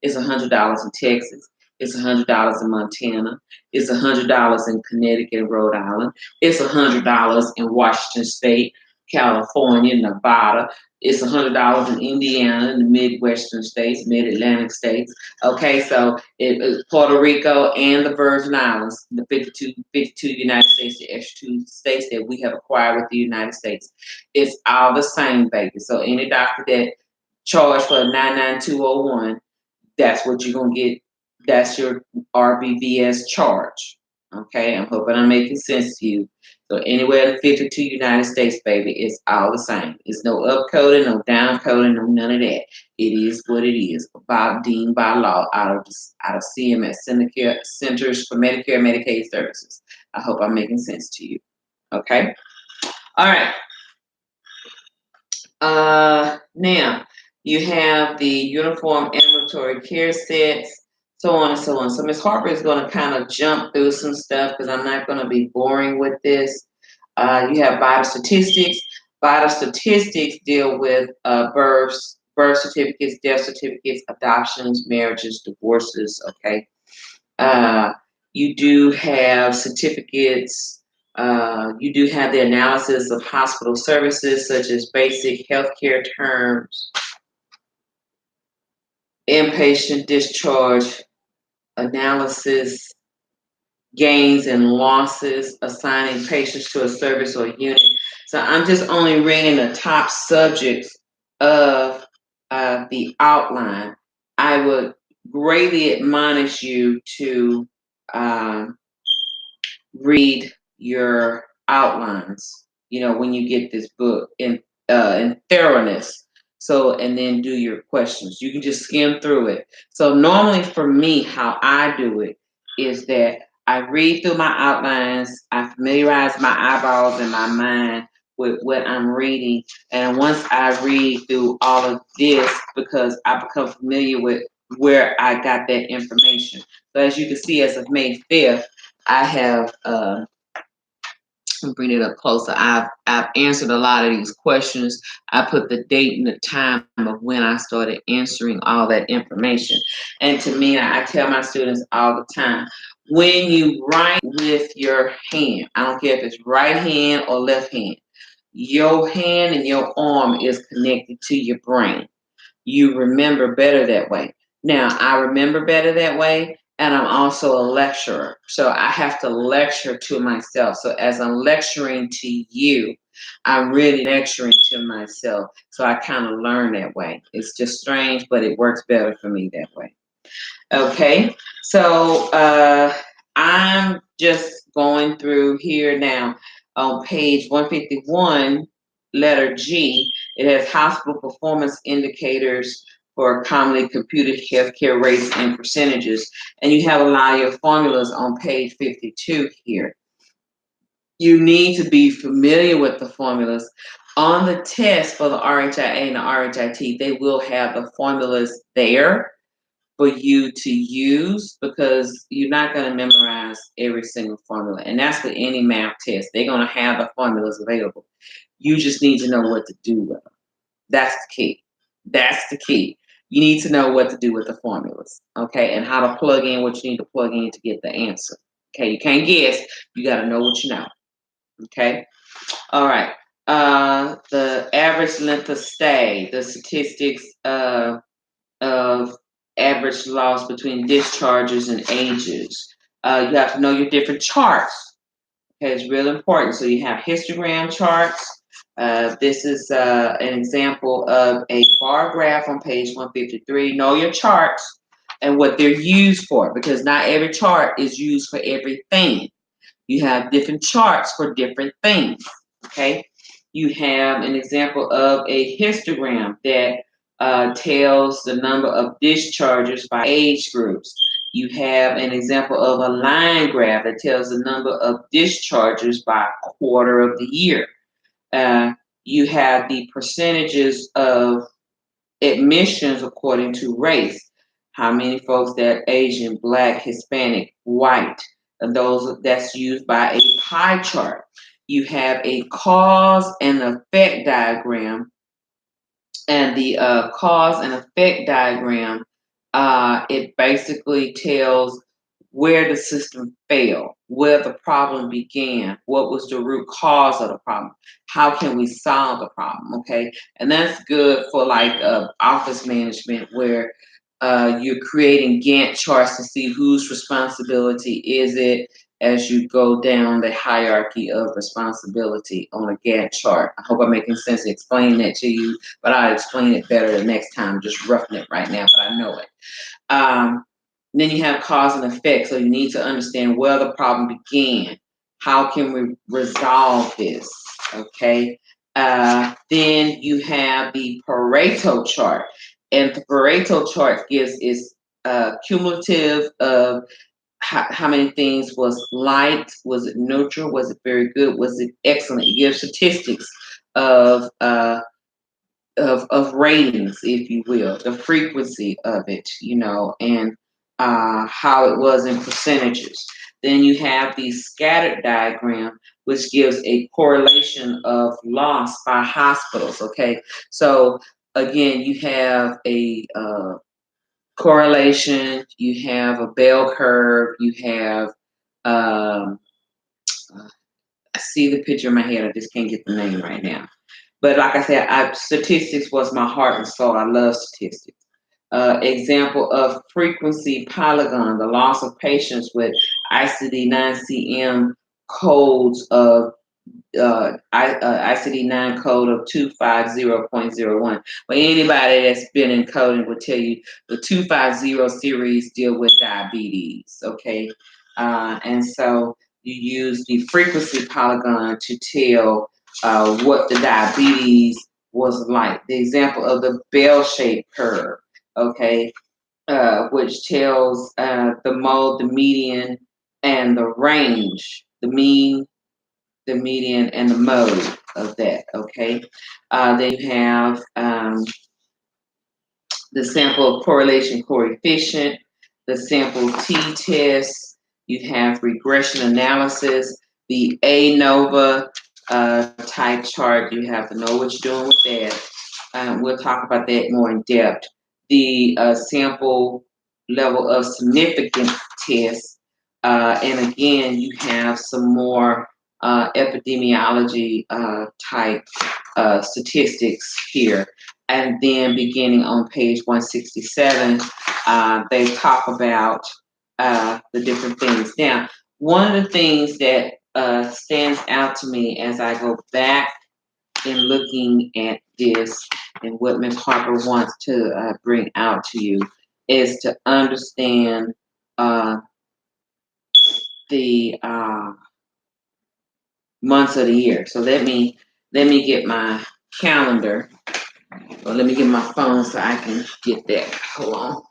it's $100 in Texas. It's $100 in Montana. It's $100 in Connecticut and Rhode Island. It's $100 in Washington State, California, Nevada. It's $100 in Indiana, in the Midwestern states, Mid-Atlantic states. Okay, so it's Puerto Rico and the Virgin Islands, the 52 United States, the extra 2 states that we have acquired with the United States. It's all the same, baby. So any doctor that charged for 99201, that's what you're going to get. That's your RBBS charge. Okay, I'm hoping I'm making sense to you. So anywhere in the 52 United States, baby, it's all the same. It's no upcoding, no downcoding, no none of that. It is what it is, deemed by law out of CMS, Centers for Medicare and Medicaid Services. I hope I'm making sense to you. Okay. All right. Now you have the uniform ambulatory care sets, so on and so on. So Ms. Harper is going to kind of jump through some stuff because I'm not going to be boring with this. You have vital statistics. Vital statistics deal with births, birth certificates, death certificates, adoptions, marriages, divorces. Okay. You do have certificates. You do have the analysis of hospital services such as basic healthcare terms, inpatient discharge analysis, gains and losses, assigning patients to a service or unit. So I'm just only reading the top subjects of the outline. I would greatly admonish you to read your outlines, when you get this book in thoroughness. So, and then do your questions. You can just skim through it. So normally for me, how I do it is that I read through my outlines, I familiarize my eyeballs and my mind with what I'm reading. And once I read through all of this, because I become familiar with where I got that information. So as you can see, as of May 5th, I have bring it up closer. I've answered a lot of these questions. I put the date and the time of when I started answering all that information. And to me, I tell my students all the time, when you write with your hand, I don't care if it's right hand or left hand, your hand and your arm is connected to your brain. You remember better that way. Now, I remember better that way, and I'm also a lecturer. So I have to lecture to myself. So as I'm lecturing to you, I'm really lecturing to myself. So I kind of learn that way. It's just strange, but it works better for me that way. Okay, so I'm just going through here now on page 151, letter G. It has hospital performance indicators for commonly computed healthcare rates and percentages. And you have a lot of your formulas on page 52 here. You need to be familiar with the formulas. On the test for the RHIA and the RHIT, they will have the formulas there for you to use because you're not going to memorize every single formula. And that's with any math test. They're going to have the formulas available. You just need to know what to do with them. That's the key. That's the key. You need to know what to do with the formulas, okay, and how to plug in what you need to plug in to get the answer. Okay, you can't guess. You got to know what you know. Okay. All right. The average length of stay, the statistics of average loss between discharges and ages. You have to know your different charts. Okay, it's real important. So you have histogram charts. This is an example of a bar graph on page 153. Know your charts and what they're used for, because not every chart is used for everything. You have different charts for different things. Okay, you have an example of a histogram that tells the number of discharges by age groups. You have an example of a line graph that tells the number of discharges by quarter of the year. You have the percentages of admissions according to race. How many folks that Asian, Black, Hispanic, white, and that's used by a pie chart. You have a cause and effect diagram, and the cause and effect diagram, it basically tells where the system failed, where the problem began, what was the root cause of the problem, how can we solve the problem, okay? And that's good for like office management where you're creating Gantt charts to see whose responsibility is it as you go down the hierarchy of responsibility on a Gantt chart. I hope I'm making sense explaining that to you, but I'll explain it better the next time. I'm just roughing it right now, but I know it. Then you have cause and effect, so you need to understand where the problem began, How can we resolve this? Okay. Then you have the Pareto chart, and the Pareto chart gives is cumulative of how many things was liked, was it neutral, was it very good, was it excellent. It gives statistics of of ratings, if you will, the frequency of it, and how it was in percentages. Then you have the scattered diagram, which gives a correlation of loss by hospitals. Okay, so again, you have a correlation, you have a bell curve, you have I see the picture in my head. I just can't get the name right now. But like I said, statistics was my heart and soul. I love statistics. Example of frequency polygon, the loss of patients with ICD-9 codes of ICD-9 code of 250.01. But anybody that's been in coding will tell you the 250 series deal with diabetes, okay? And so you use the frequency polygon to tell what the diabetes was like. The example of the bell-shaped curve, okay, which tells the mode, the median, and the range, the mean, the median, and the mode of that, okay? Then you have the sample correlation coefficient, the sample t-test, you have regression analysis, the ANOVA type chart, you have to know what you're doing with that. We'll talk about that more in depth. The sample level of significance test, and again, you have some more epidemiology type statistics here. And then beginning on page 167, they talk about the different things. Now, one of the things that stands out to me as I go back in looking at this and what Ms. Harper wants to bring out to you is to understand the months of the year. So let me get my calendar, or let me get my phone so I can get that. Hold on.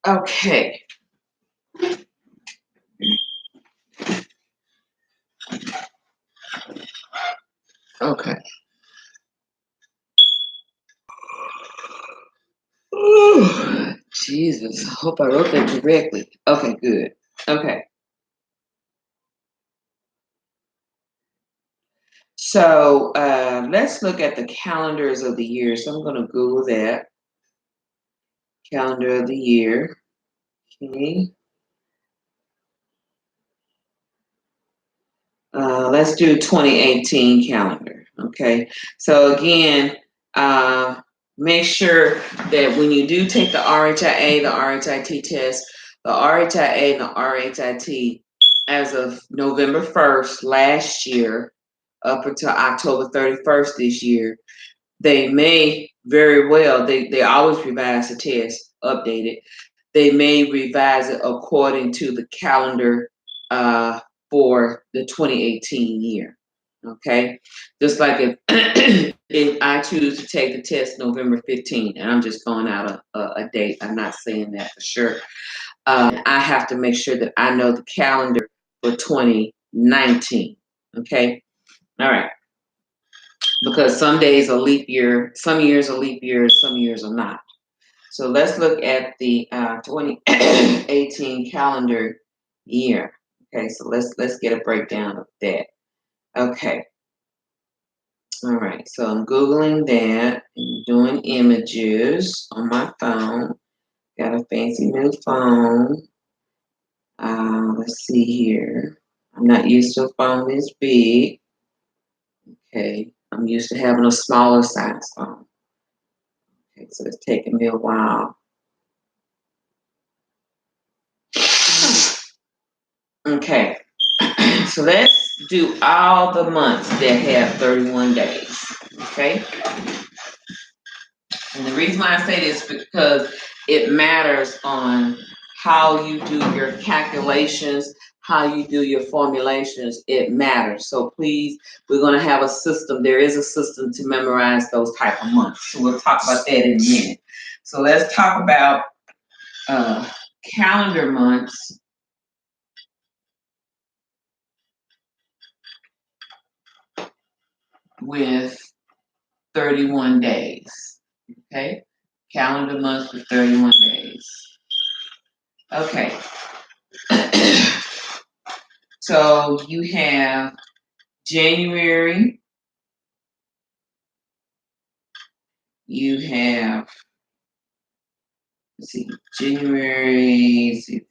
Okay. Okay. Ooh, Jesus. Hope I wrote that correctly. Okay, good. Okay. So let's look at the calendars of the year. So I'm going to Google that. Calendar of the year. Okay. Let's do 2018 calendar. Okay. So again, make sure that when you do take the RHIA, the RHIT test, the RHIA and the RHIT, as of November 1st last year up until October 31st this year, they may very well, they always revise the test, update it. They may revise it according to the calendar for the 2018 year. Okay, just like if if I choose to take the test November 15th, and I'm just going out a date, I'm not saying that for sure. I have to make sure that I know the calendar for 2019. Okay, all right, because some days are leap year, some years are leap years, some years are not. So let's look at the 2018 calendar year. Okay, so let's get a breakdown of that. Okay. All right, so I'm Googling that and doing images on my phone. Got a fancy new phone. Let's see here. I'm not used to a phone this big. Okay, I'm used to having a smaller size phone. Okay, so it's taking me a while. Okay. So let's do all the months that have 31 days. Okay. And the reason why I say this is because it matters on how you do your calculations, how you do your formulations. It matters. So please, we're going to have a system. There is a system to memorize those type of months. So we'll talk about that in a minute. So let's talk about calendar months with 31 days. Okay? Calendar months with 31 days. Okay. So you have January, you have, let's see, January, let's see,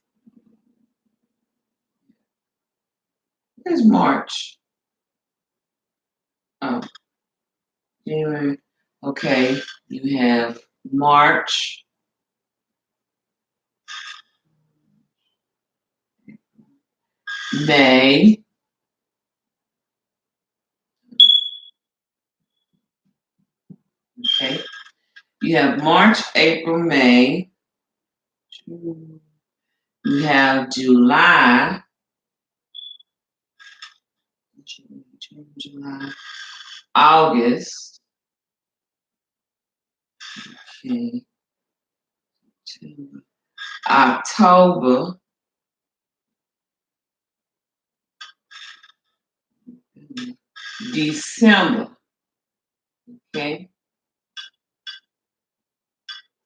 where's March? Oh, January, okay, you have March, May, okay, you have March, April, May, you have July, July, August, okay, October, December, okay?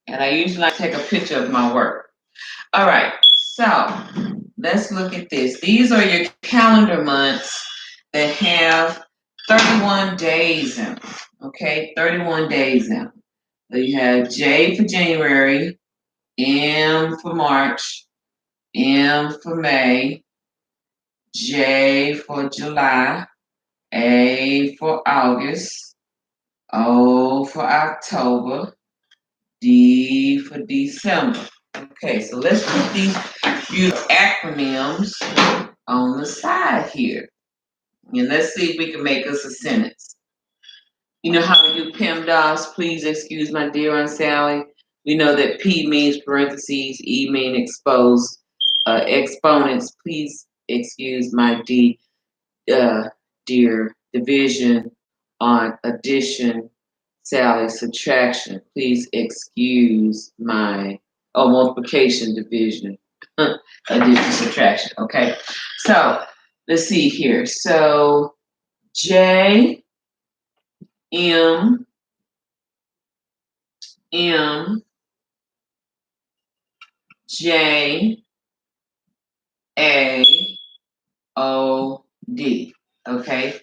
And I usually like to take a picture of my work. All right, so let's look at this. These are your calendar months that have 31 days in them, okay? 31 days in them. So you have J for January, M for March, M for May, J for July, A for August, O for October, D for December. Okay, so let's put these beautiful acronyms on the side here. And let's see if we can make us a sentence. You know how we do PEMDAS? Please excuse my dear Aunt Sally. We know that P means parentheses, E means exposed exponents. Please excuse my dear division on addition, Sally subtraction. Please excuse my multiplication, division, addition, subtraction. Okay, so let's see here. So J M M J A O D. Okay,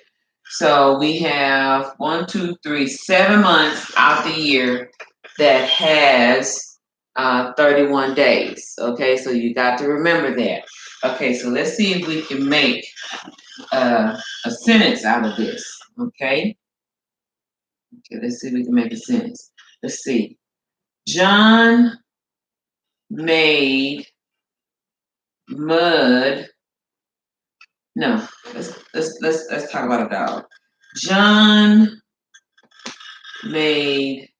so we have 7 months out the year that has 31 days. Okay, so you got to remember that. Okay, so let's see if we can make a sentence out of this. Okay, let's see if we can make a sentence. Let's see. John made mud. No, let's talk about a dog. John made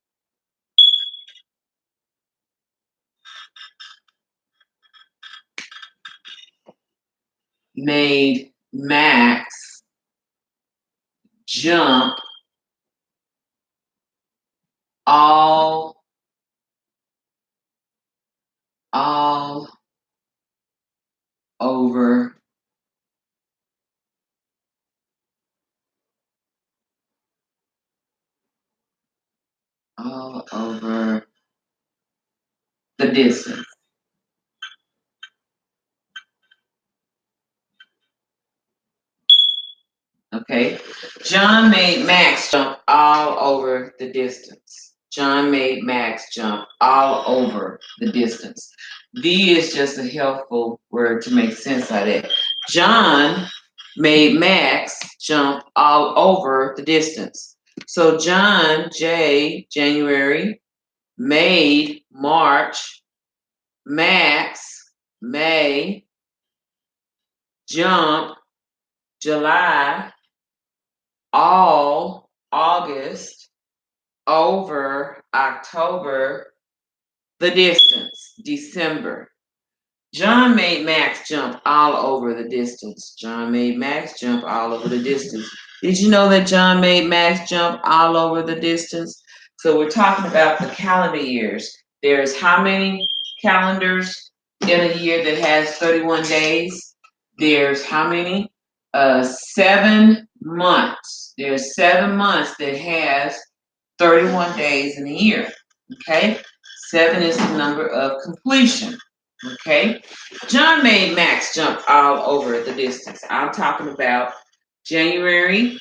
Max jump all over the distance. Okay. John made Max jump all over the distance. John made Max jump all over the distance. V is just a helpful word to make sense out of it. John made Max jump all over the distance. So John, J, January, made March, Max, May, jump July, all August, over October, the distance, December. John made Max jump all over the distance. John made Max jump all over the distance. Did you know that John made Max jump all over the distance? So we're talking about the calendar years. There's how many calendars in a year that has 31 days? There's how many? 7 months. There's 7 months that has 31 days in a year. Okay? 7 is the number of completion. Okay? John made Max jump all over the distance. I'm talking about January,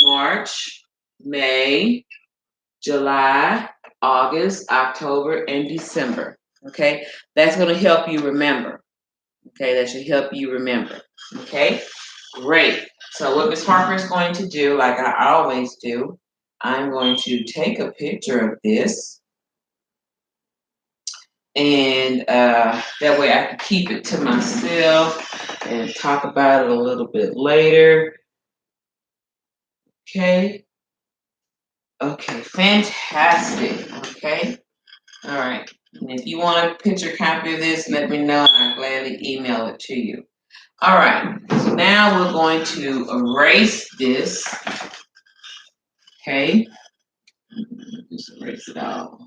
March, May, July, August, October, and December. Okay? That's going to help you remember. Okay? That should help you remember. Okay? Great. So what Ms. Harper is going to do, like I always do, I'm going to take a picture of this. And that way I can keep it to myself and talk about it a little bit later. Okay. Okay, fantastic. Okay. All right. And if you want a picture copy of this, let me know and I'll gladly email it to you. All right. So now we're going to erase this. Okay. Just erase it all.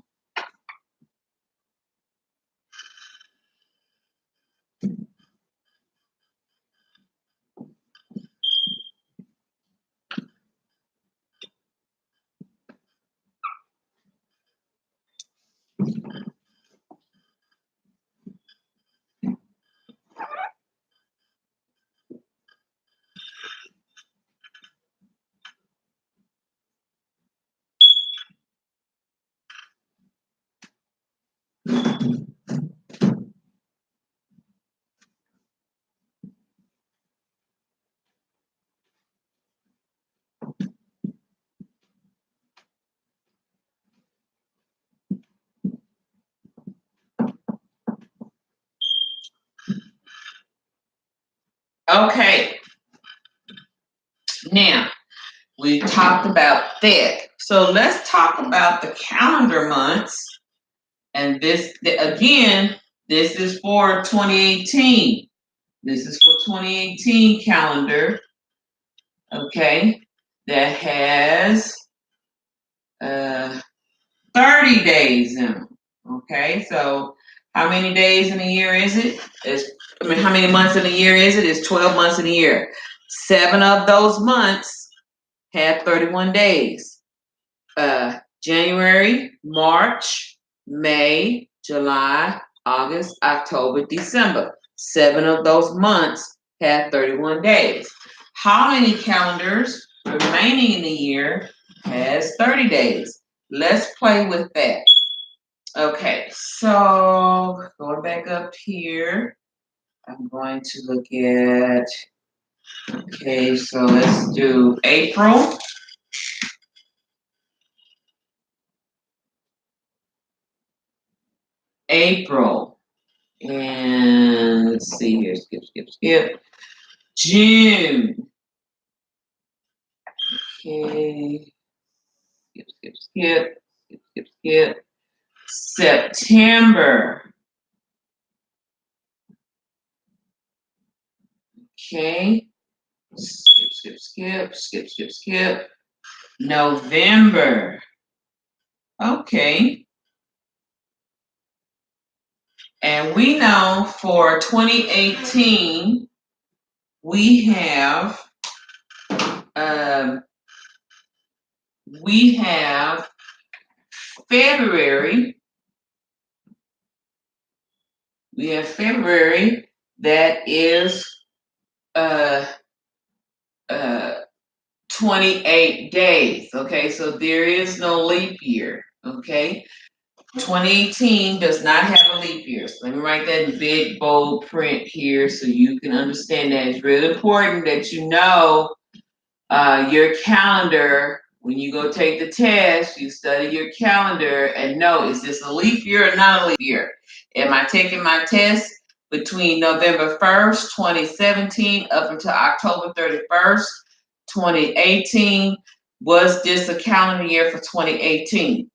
Okay. Now, we talked about that. So let's talk about the calendar months. And this, again, this is for 2018. This is for 2018 calendar, okay, that has 30 days in them, okay? So how many days in a year is it? How many months in a year is it? It's 12 months in a year. 7 of those months have 31 days. January, March, May, July, August, October, December. 7 of those months have 31 days. How many calendars remaining in the year has 30 days? Let's play with that. Okay, so going back up here, I'm going to look at, okay, so let's do April. April. And let's see here, skip. June. Okay. Skip. September. Okay. Skip. November. Okay. And we know for 2018, we have February. We have February that is 28 days. Okay, so there is no leap year. Okay, 2018 does not have a leap year. So let me write that in big bold print here so you can understand that. It's really important that you know your calendar. When you go take the test, you study your calendar and know, is this a leap year or not a leap year? Am I taking my test between November 1st, 2017 up until October 31st, 2018. Was this a calendar year for 2018?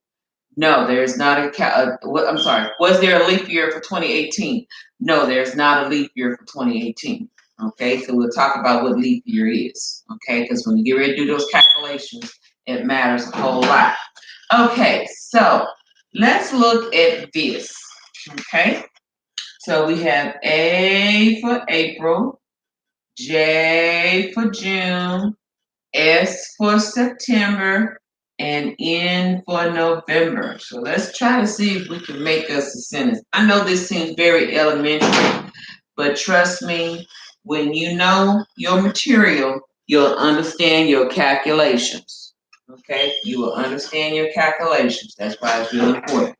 No, there's not I'm sorry. Was there a leap year for 2018? No, there's not a leap year for 2018. Okay, so we'll talk about what leap year is. Okay, because when you get ready to do those calculations, it matters a whole lot. Okay, so let's look at this. Okay, so we have A for April, J for June, S for September, and N for November. So let's try to see if we can make us a sentence. I know this seems very elementary, but trust me, when you know your material, you'll understand your calculations. Okay, you will understand your calculations. That's why it's really important.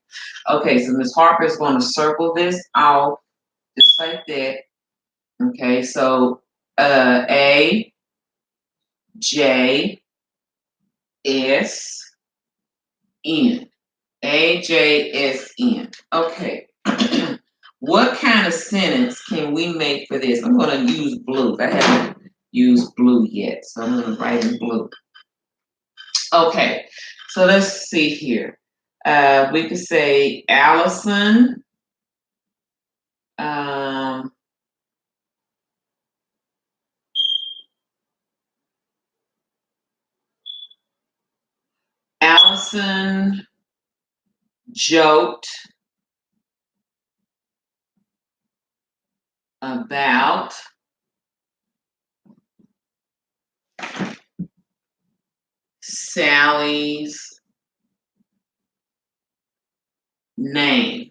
Okay, so Ms. Harper is going to circle this out just like that. Okay, so A, J, S, N. AJSN. Okay. What kind of sentence can we make for this? I'm going to use blue. I haven't used blue yet, so I'm going to write in blue. Okay. So let's see here. We could say Allison. Allison joked about Sally's name.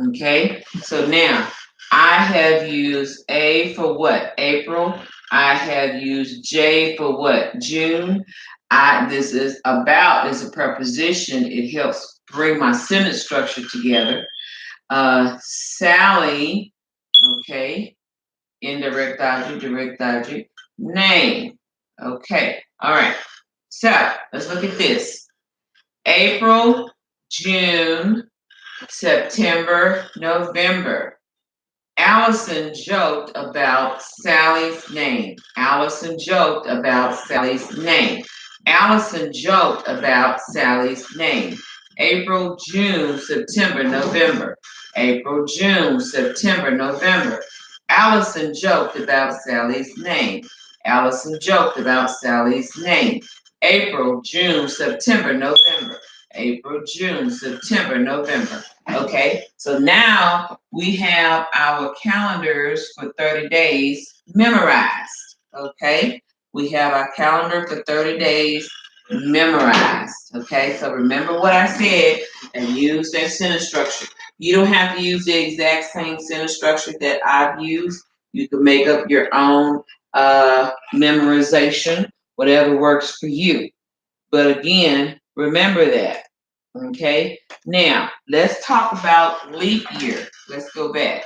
Okay, so now I have used A for what? April. I have used J for what? June. This is about is a preposition. It helps bring my sentence structure together. Sally, okay, indirect object, direct object, name. Okay, all right. So let's look at this. April, June, September, November. Allison joked about Sally's name. Allison joked about Sally's name. Allison joked about Sally's name. April, June, September, November. April, June, September, November. Allison joked about Sally's name. Allison joked about Sally's name. April, June, September, November. April, June, September, November. Okay, so now we have our calendars for 30 days memorized. Okay, we have our calendar for 30 days memorized. Okay, so remember what I said and use that sentence structure. You don't have to use the exact same sentence structure that I've used. You can make up your own memorization, whatever works for you. But again, remember that. Okay, now let's talk about leap year. Let's go back.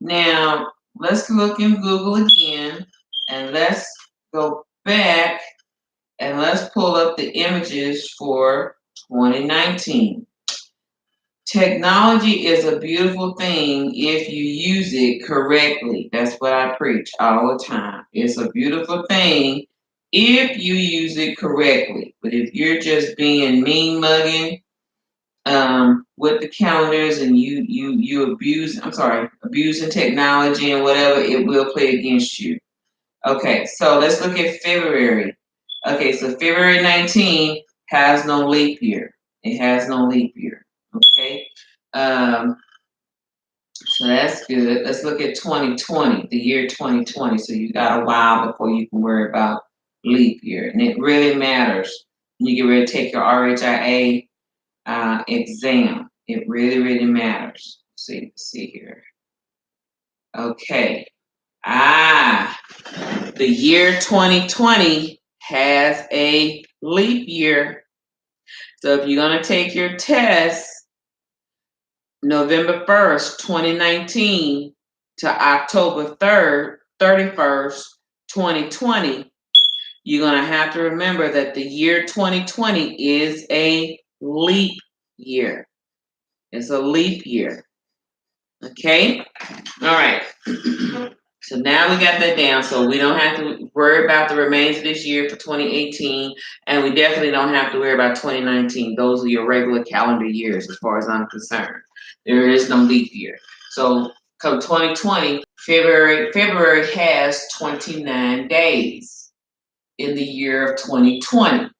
Now let's look in Google again and let's go back and let's pull up the images for 2019. Technology is a beautiful thing if you use it correctly. That's what I preach all the time. It's a beautiful thing if you use it correctly. But if you're just being mean mugging with the calendars and you abusing technology and whatever, it will play against you. Okay, so let's look at February. Okay, so February 19 has no leap year. It has no leap year. Okay. So that's good. Let's look at 2020, the year 2020. So you got a while before you can worry about leap year. And it really matters when you get ready to take your RHIA exam. It really, really matters. Let's see here. Okay. The year 2020 has a leap year. So if you're going to take your test November 1st, 2019 to October 3rd, 31st, 2020, you're going to have to remember that the year 2020 is a leap year. It's a leap year. Okay? All right. So now we got that down. So we don't have to worry about the remains of this year for 2018. And we definitely don't have to worry about 2019. Those are your regular calendar years as far as I'm concerned. There is no leap year. So come 2020, February has 29 days in the year of 2020.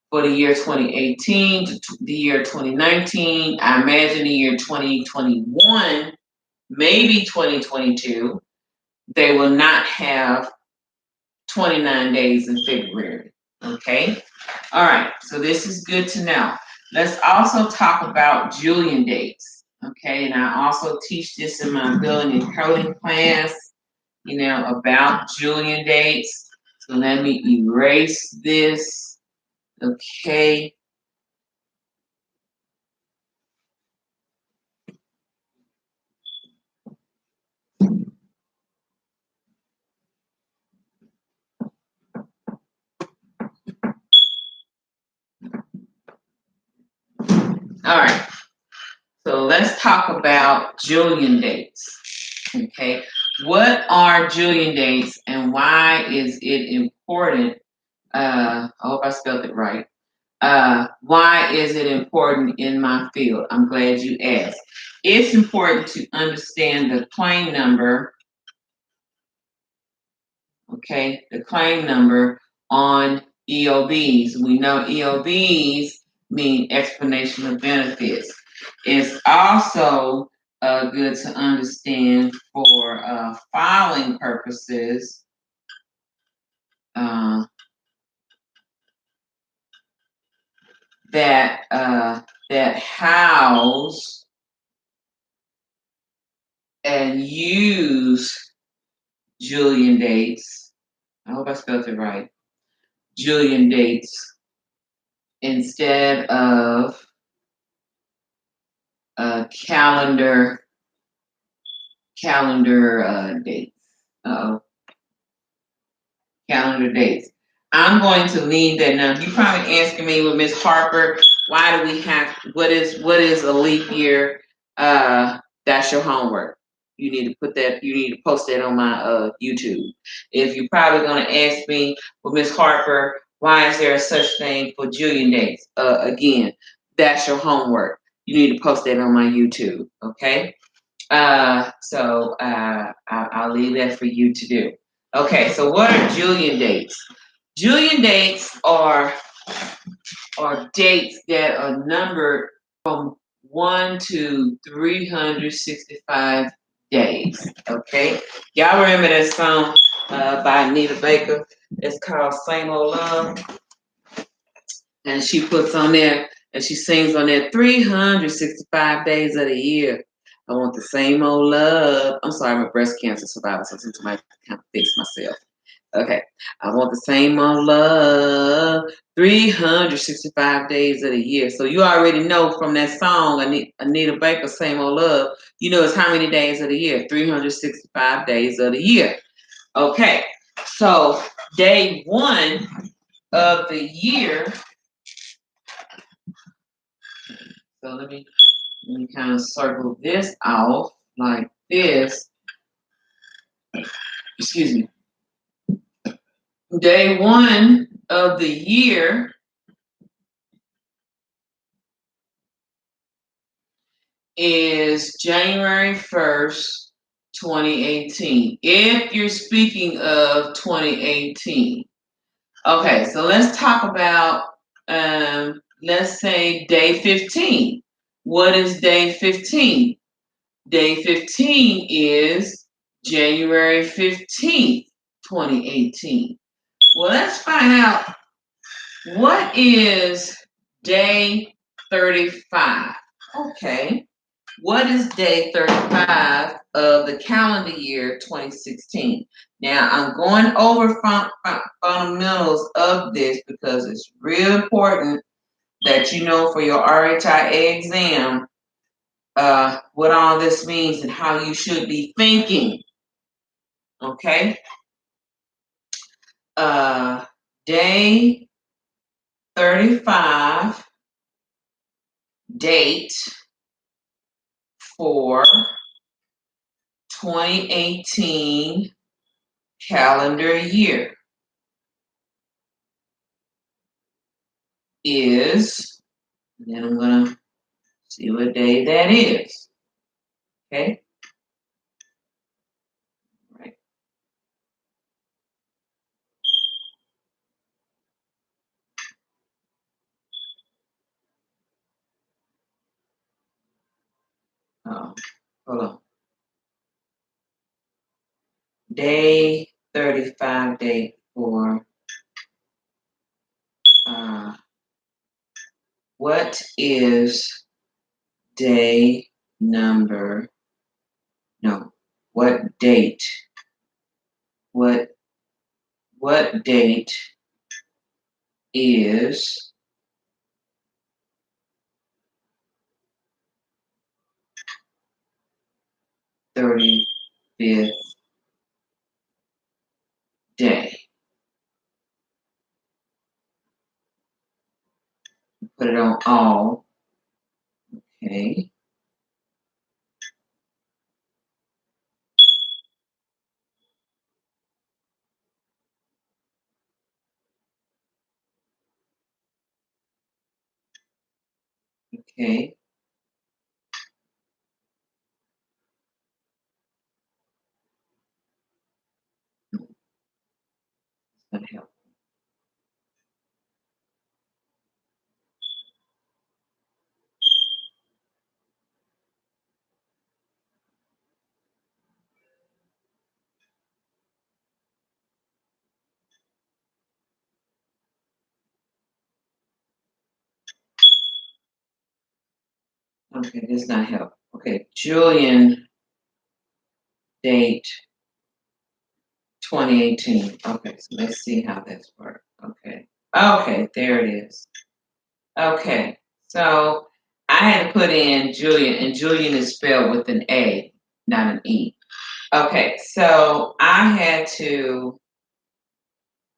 For the year 2018 to the year 2019, I imagine the year 2021, maybe 2022, they will not have 29 days in February. Okay? All right, so this is good to know. Let's also talk about Julian dates. Okay, and I also teach this in my billing and coding class, about Julian dates. So let me erase this. Okay. All right. So let's talk about Julian dates. Okay. What are Julian dates and why is it important? I hope I spelled it right. Why is it important in my field? I'm glad you asked. It's important to understand the claim number, okay, the claim number on EOBs. We know EOBs mean explanation of benefits. It's also good to understand for filing purposes. That house and use Julian dates. I hope I spelled it right. Julian dates instead of calendar dates. Calendar dates. I'm going to leave that now. You're probably asking me, well, Miss Harper, why do we have what is a leap year? That's your homework. You need to put that. You need to post that on my YouTube. If you're probably going to ask me, well, Miss Harper, why is there such thing for Julian dates? Again, that's your homework. You need to post that on my YouTube. Okay. I'll leave that for you to do. Okay, so what are Julian dates? Julian dates are dates that are numbered from 1 to 365 days. Okay, y'all remember that song by Anita Baker? It's called "Same Old Love," and she puts on there and she sings on there 365 days of the year. I want the same old love. I'm sorry, I'm a breast cancer survivor, so sometimes I kind of fix myself. Okay. I want the same old love 365 days of the year. So you already know from that song, Anita Baker, Same Old Love, you know it's how many days of the year? 365 days of the year. Okay. So day one of the year. So let me kind of circle this off like this. Excuse me. Day one of the year is January 1st, 2018. If you're speaking of 2018. Okay, so let's talk about, let's say day 15. What is day 15? Day 15 is January 15th, 2018. Well, let's find out what is day 35. Okay. What is day 35 of the calendar year 2016? Now, I'm going over fundamentals of this because it's real important that you know for your RHIA exam what all this means and how you should be thinking. Okay? Day 35, date for 2018 calendar year is, and then I'm going to see what day that is. Okay. Right. Oh, hold on. Day 35 date for what is day number? No, what date? What date is 35th day? Put it on all. Okay. Okay. That help. Okay, this not help. Okay, Julian date 2018. Okay, so let's see how this works. Okay. Okay, there it is. Okay, so I had to put in Julian, and Julian is spelled with an A, not an E. Okay, so I had to,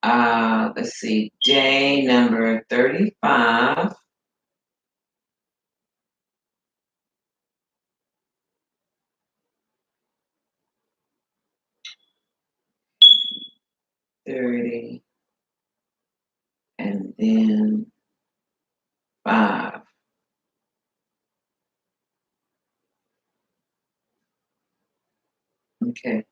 let's see, day number 35. $30, and then 5. Okay.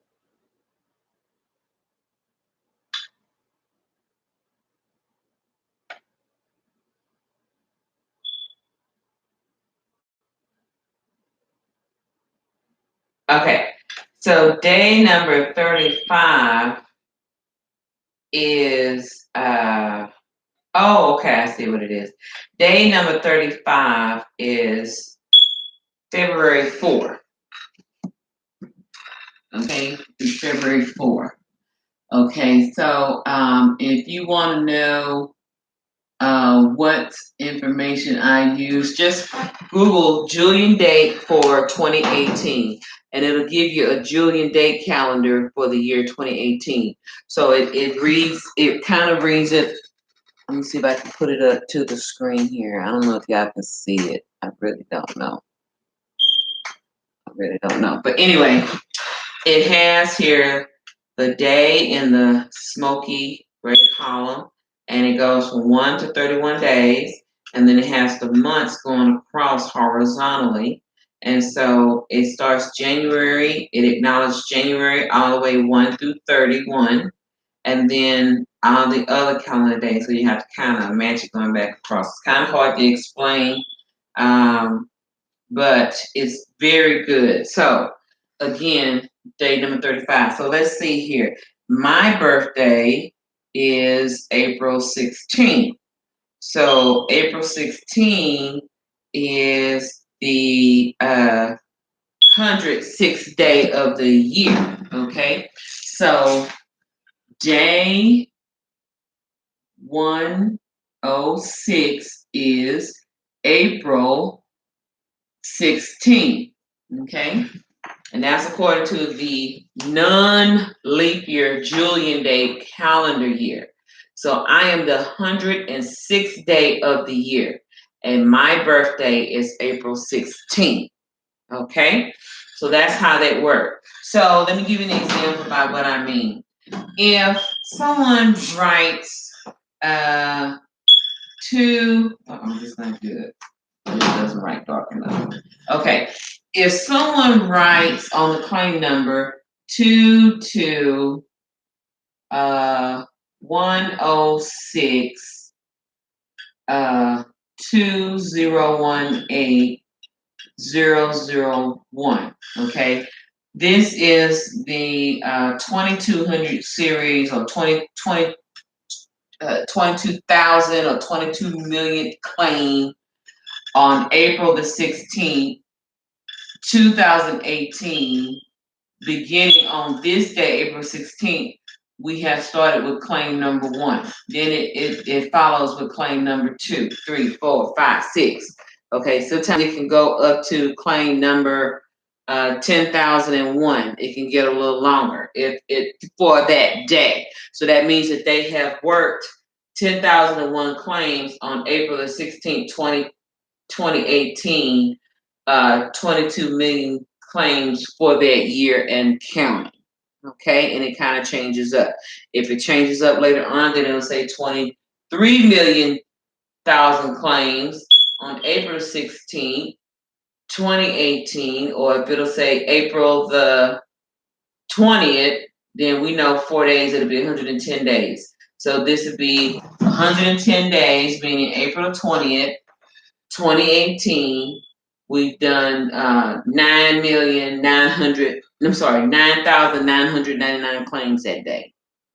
Okay. So day number 35 is okay, I see what it is. Day number 35 is February 4. Okay, February 4. Okay, so if you want to know what information I use, just Google Julian date for 2018, and it'll give you a Julian date calendar for the year 2018. So it kind of reads it. Let me see if I can put it up to the screen here. I don't know if y'all can see it. I really don't know. But anyway, it has here the day in the smoky gray column, and it goes from 1 to 31 days, and then it has the months going across horizontally. And so it starts January, it acknowledges January all the way 1 through 31, and then all the other calendar days. So you have to kind of match it going back across. It's kind of hard to explain, but it's very good. So again, day number 35. So let's see here. My birthday is April 16th. So April 16th is the 106th day of the year. Okay. So day 106 is April 16th. Okay. And that's according to the non-leap year Julian day calendar year. So I am the 106th day of the year, and my birthday is April 16th. Okay, so that's how that works. So let me give you an example about what I mean. If someone writes this is not good. It doesn't write dark enough. Okay. If someone writes on the claim number 106 2018 001. Okay. This is the 2200 series or 22,000 or 22 million claim on April the 16th, 2018. Beginning on this day, April 16th, we have started with claim number 1. Then it follows with claim number 2, 3, 4, 5, 6. Okay, sometimes it can go up to claim number 10,001. It can get a little longer if it for that day. So that means that they have worked 10,001 claims on April the 16th, 2018, 22 million claims for that year and counting. Okay, and it kind of changes up. If it changes up later on, then it'll say 23 million thousand claims on April 16th, 2018, or if it'll say April the 20th, then we know 4 days, it'll be 110 days. So this would be 110 days, meaning April 20th, 2018. We've done 9,999 claims that day.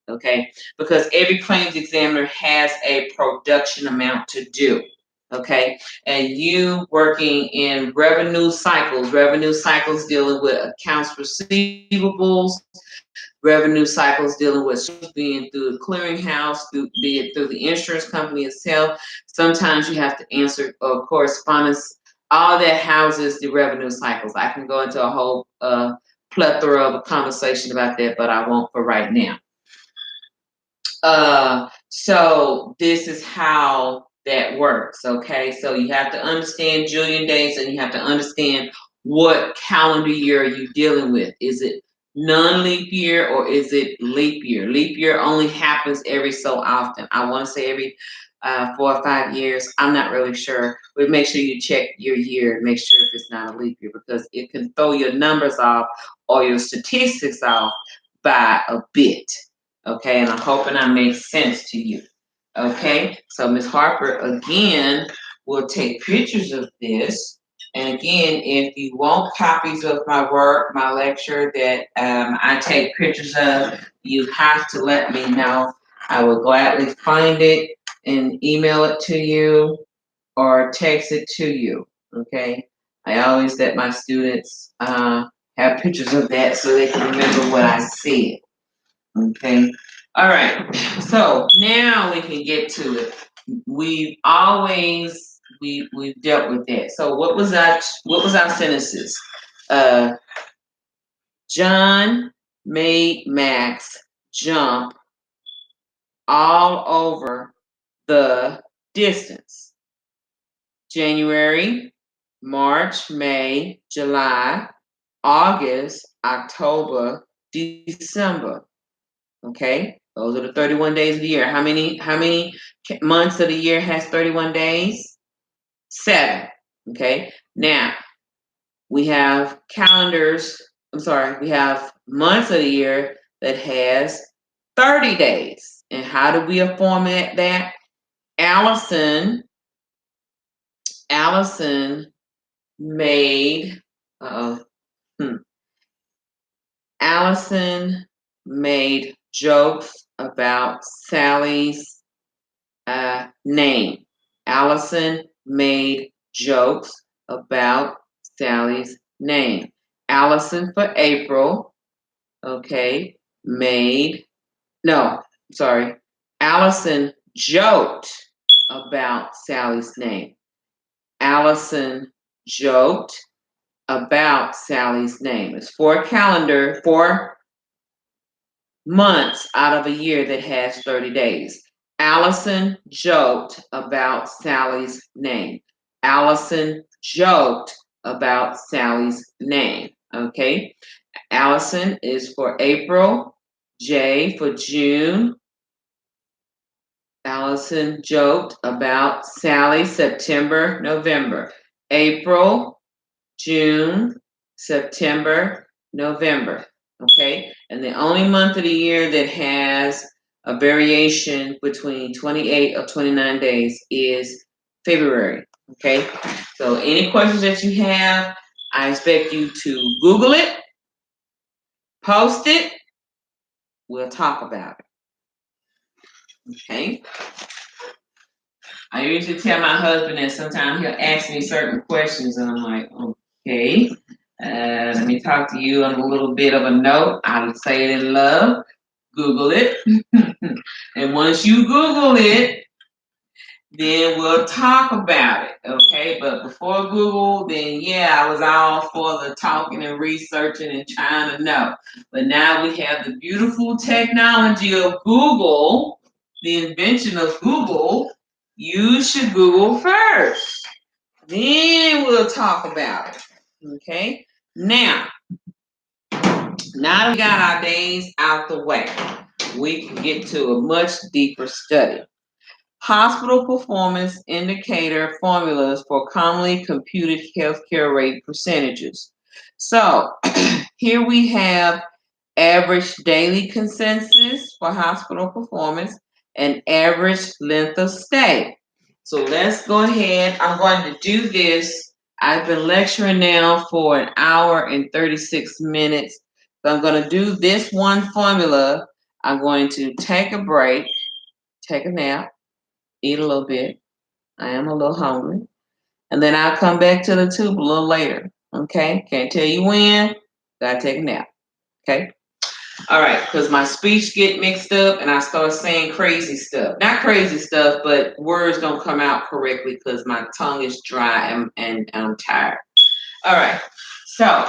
Okay, because every claims examiner has a production amount to do. Okay, and you working in revenue cycles dealing with accounts receivables, revenue cycles dealing with being through the clearinghouse, be it through the insurance company itself. Sometimes you have to answer correspondence. All that houses the revenue cycles. I can go into a whole plethora of a conversation about that, but I won't for right now. So this is how that works. Okay, so you have to understand Julian days, and you have to understand what calendar year you're dealing with. Is it non-leap year or is it leap year? Leap year only happens every so often. I want to say every 4 or 5 years. I'm not really sure, but make sure you check your year and make sure if it's not a leap year, because it can throw your numbers off or your statistics off by a bit. Okay, and I'm hoping I make sense to you. Okay, so Ms. Harper again will take pictures of this. And again, if you want copies of my work, my lecture that I take pictures of, you have to let me know. I will gladly find it and email it to you or text it to you. Okay, I always let my students have pictures of that so they can remember what I said. Okay. All right. So now we can get to it. We've dealt with that. So what was our sentences? John made Max jump all over the distance. January, March, May, July, August, October, December. Okay, those are the 31 days of the year. How many months of the year has 31 days? 7. Okay, now we have we have months of the year that has 30 days. And how do we format that? Allison made Allison made jokes about Sally's name. Allison made jokes about Sally's name. Allison for April, okay, Allison joked about Sally's name. Allison joked about Sally's name. It's 4 months out of a year that has 30 days. Allison joked about Sally's name. Allison joked about Sally's name. Okay. Allison is for April. J for June. Allison joked about Sally, September, November. April, June, September, November. Okay? And the only month of the year that has a variation between 28 or 29 days is February. Okay? So any questions that you have, I expect you to Google it, post it, we'll talk about it. Okay? I usually tell my husband that sometimes he'll ask me certain questions, and I'm like, okay, let me talk to you on a little bit of a note. I'll say it in love. Google it. And once you Google it, then we'll talk about it, okay? But before Google, then yeah, I was all for the talking and researching and trying to know. But now we have the beautiful technology of Google, the invention of Google. You should Google first. Then we'll talk about it, okay? Now that we got our days out the way, we can get to a much deeper study. Hospital performance indicator formulas for commonly computed healthcare rate percentages. So here we have average daily consensus for hospital performance and average length of stay. So let's go ahead. I'm going to do this. I've been lecturing now for an hour and 36 minutes. So I'm going to do this one formula. I'm going to take a break, take a nap, eat a little bit. I am a little hungry. And then I'll come back to the tube a little later. Okay? Can't tell you when. Gotta take a nap. Okay? All right, because my speech get mixed up and I start saying crazy stuff. Not crazy stuff, but words don't come out correctly because my tongue is dry and I'm tired. All right, so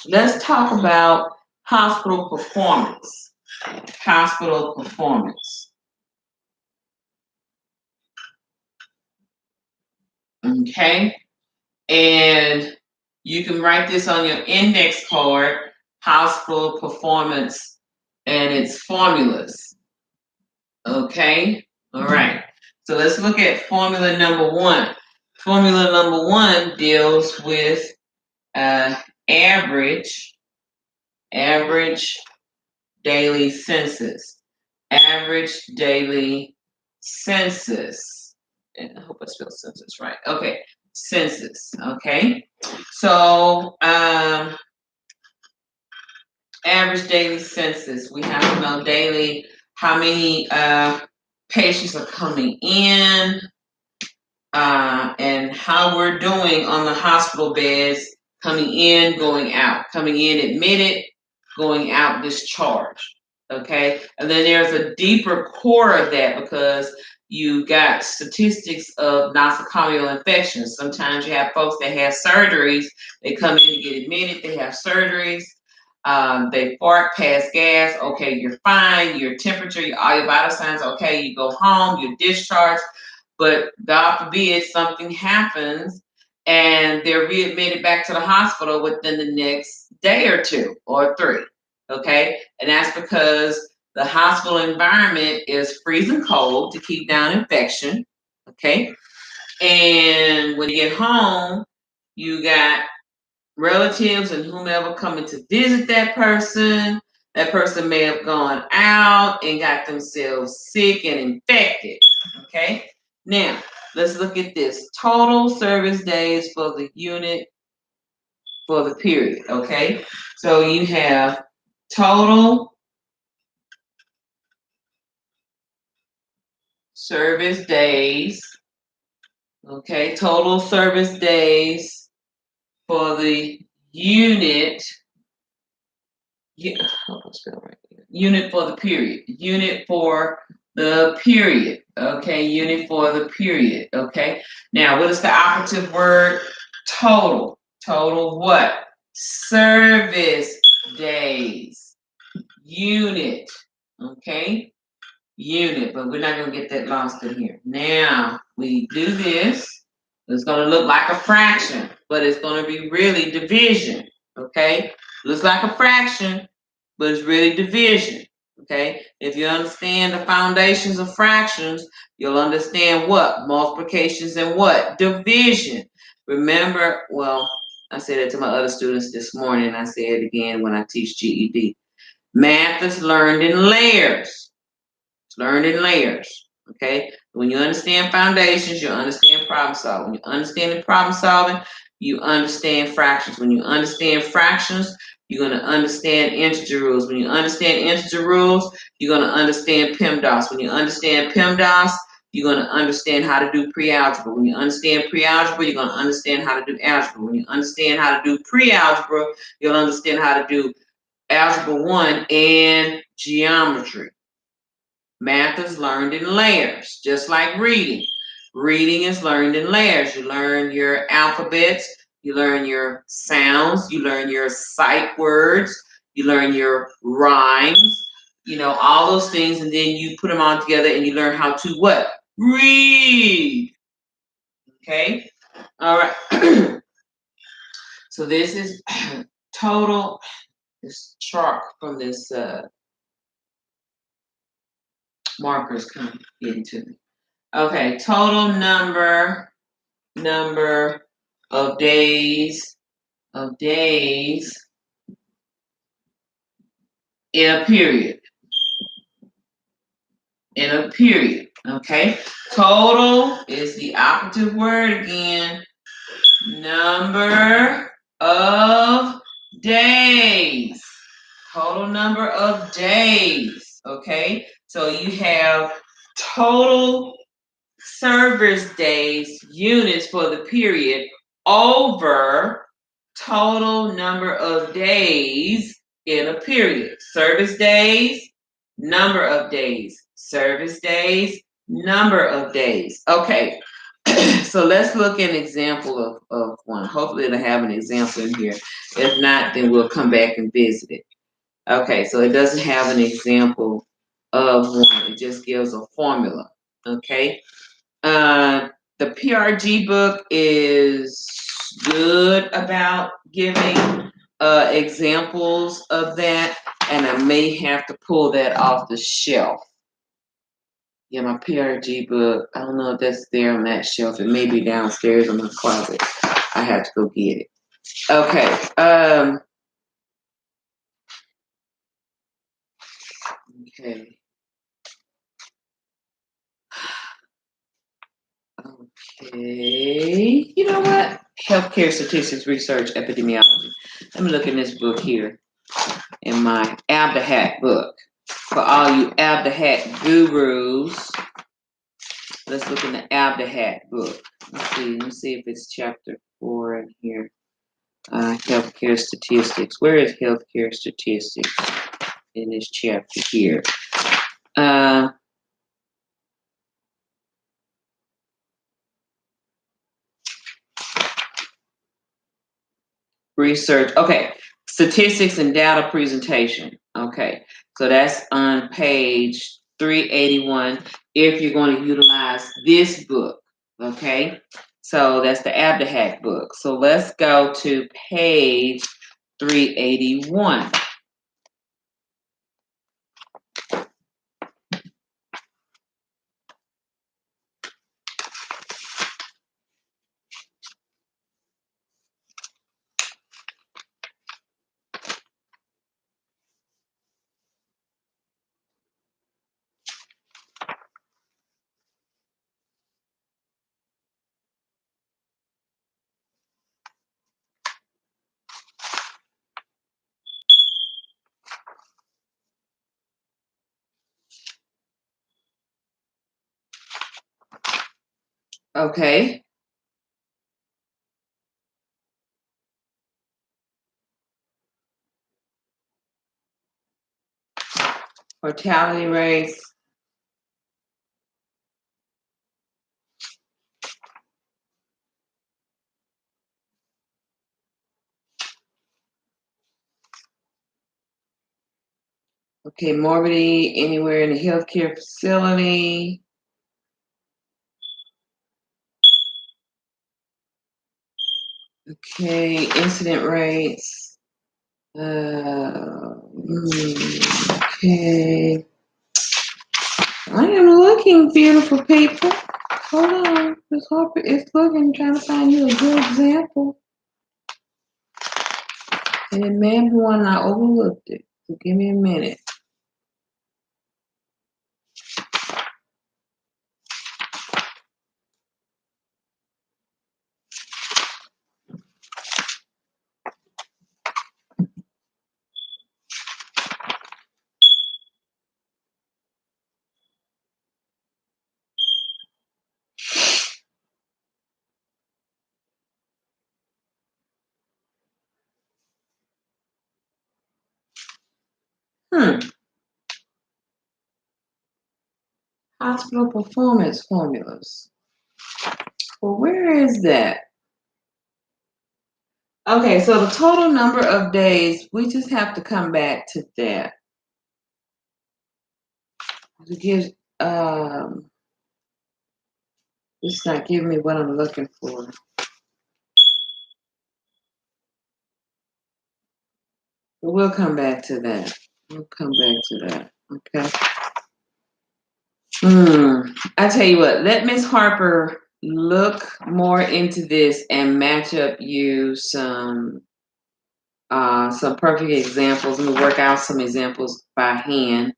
let's talk about hospital performance. Hospital performance. Okay, and you can write this on your index card, hospital performance and its formulas. Okay, all right. So let's look at formula number one. Formula number one deals with average daily census. Average daily census. And I hope I spelled census right. Okay, census. Okay, so average daily census. We have to know daily how many patients are coming in and how we're doing on the hospital beds, coming in, going out, coming in admitted, going out discharged. Okay, and then there's a deeper core of that because you got statistics of nosocomial infections. Sometimes you have folks that have surgeries, they come in to get admitted, they have surgeries. They fart, pass gas, okay, you're fine, your temperature, all your vital signs, okay, you go home, you're discharged, but God forbid something happens and they're readmitted back to the hospital within the next day or two or three, okay? And that's because the hospital environment is freezing cold to keep down infection, okay? And when you get home, you got relatives and whomever coming to visit that person. That person may have gone out and got themselves sick and infected. Okay. Now, let's look at this. Total service days for the unit for the period. Okay. So you have total service days. Okay. Total service days for the unit. Yeah, unit for the period. Unit for the period. Okay, unit for the period. Okay. Now, what is the operative word? Total. Total what? Service days. Unit. Okay. Unit, but we're not going to get that lost in here. Now, we do this. It's going to look like a fraction, but it's going to be really division. Okay? Looks like a fraction, but it's really division. Okay? If you understand the foundations of fractions, you'll understand what? Multiplications and what? Division. Remember, well, I said it to my other students this morning. I say it again when I teach GED. Math is learned in layers. It's learned in layers. Okay? When you understand foundations, you understand problem solving. When you understand the problem solving, you understand fractions. When you understand fractions, you're going to understand integer rules. When you understand integer rules, you're going to understand PEMDAS. When you understand PEMDAS, you're going to understand how to do pre-algebra. When you understand pre-algebra, you're going to understand how to do algebra. When you understand how to do pre-algebra, you'll understand how to do algebra 1 and geometry. Math is learned in layers, just like reading. Reading is learned in layers. You learn your alphabets, you learn your sounds, you learn your sight words, you learn your rhymes, all those things, and then you put them all together and you learn how to what? Read. Okay? All right. So this is total, this chart from this markers coming into me. Okay, total number of days in a period. Okay, total is the operative word again. Number of days. Total number of days. Okay, so you have total service days, units for the period, over total number of days in a period. Service days, number of days. Service days, number of days. Okay, so let's look at an example of one. Hopefully it'll have an example in here. If not, then we'll come back and visit it. Okay, so it doesn't have an example of one. It just gives a formula. Okay. The PRG book is good about giving examples of that, and I may have to pull that off the shelf. Yeah, my PRG book, I don't know if that's there on that shelf. It may be downstairs in my closet. I have to go get it. Okay. Okay. Okay. You know what? Healthcare statistics, research, epidemiology. Let me look in this book here, in my Abdahat book. For all you Abdahat gurus, let's look in the Abdahat book. Let me see if it's chapter 4 in here. Healthcare statistics. Where is healthcare statistics in this chapter here? Research. Okay. Statistics and data presentation. Okay. So that's on page 381 if you're going to utilize this book. Okay. So that's the Abdahat book. So let's go to page 381. Okay. Mortality rates. Okay, morbidity anywhere in the healthcare facility. Okay, incident rates. Okay. I am looking, beautiful people. Hold on. Miss Harper is looking, trying to find you a good example. And it may have one I overlooked it. So give me a minute. Hospital performance formulas. Well, where is that? Okay, so the total number of days, we just have to come back to that. It gives, it's not giving me what I'm looking for. But we'll come back to that. We'll come back to that. Okay. I tell you what, let Miss Harper look more into this and match up you some perfect examples. Let me work out some examples by hand,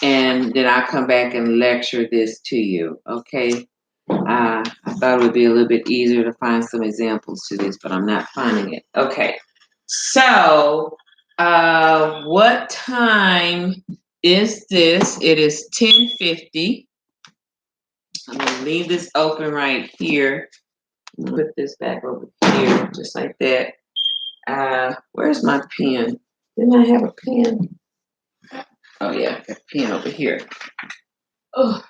and then I'll come back and lecture this to you. Okay. I thought it would be a little bit easier to find some examples to this, but I'm not finding it. Okay. So, what time is this? It is 10:50. I'm going to leave this open right here. Put this back over here, just like that. Where's my pen? Didn't I have a pen? Oh, yeah, I got a pen over here. Oh,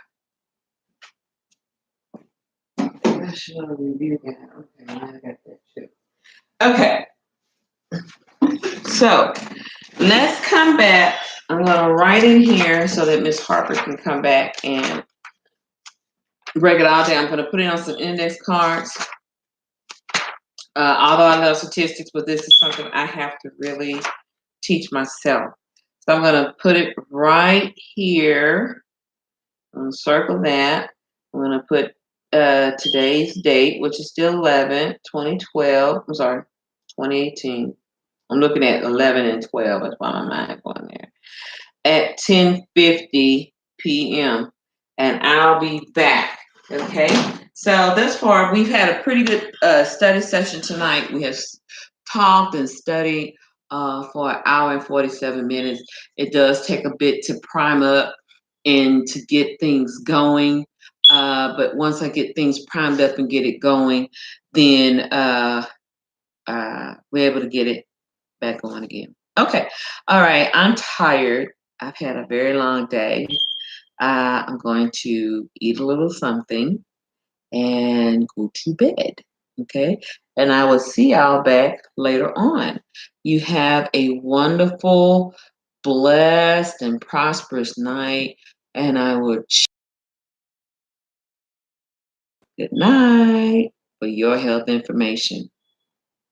I should have reviewed that. Okay, now I got that too. Okay. So, let's come back. I'm going to write in here so that Miss Harper can come back and break it all down. I'm going to put it on some index cards. Although I love statistics, but this is something I have to really teach myself. So I'm going to put it right here. I'm going to circle that. I'm going to put today's date, which is still 2018. I'm looking at 11 and 12. That's why my mind going there. At 10:50 p.m. And I'll be back. Okay. So thus far, we've had a pretty good study session tonight. We have talked and studied for an hour and 47 minutes. It does take a bit to prime up and to get things going. But once I get things primed up and get it going, then we're able to get it back on again. Okay. All right. I'm tired. I've had a very long day. I'm going to eat a little something and go to bed. Okay. And I will see y'all back later on. You have a wonderful, blessed, and prosperous night. And I will good night for your health information.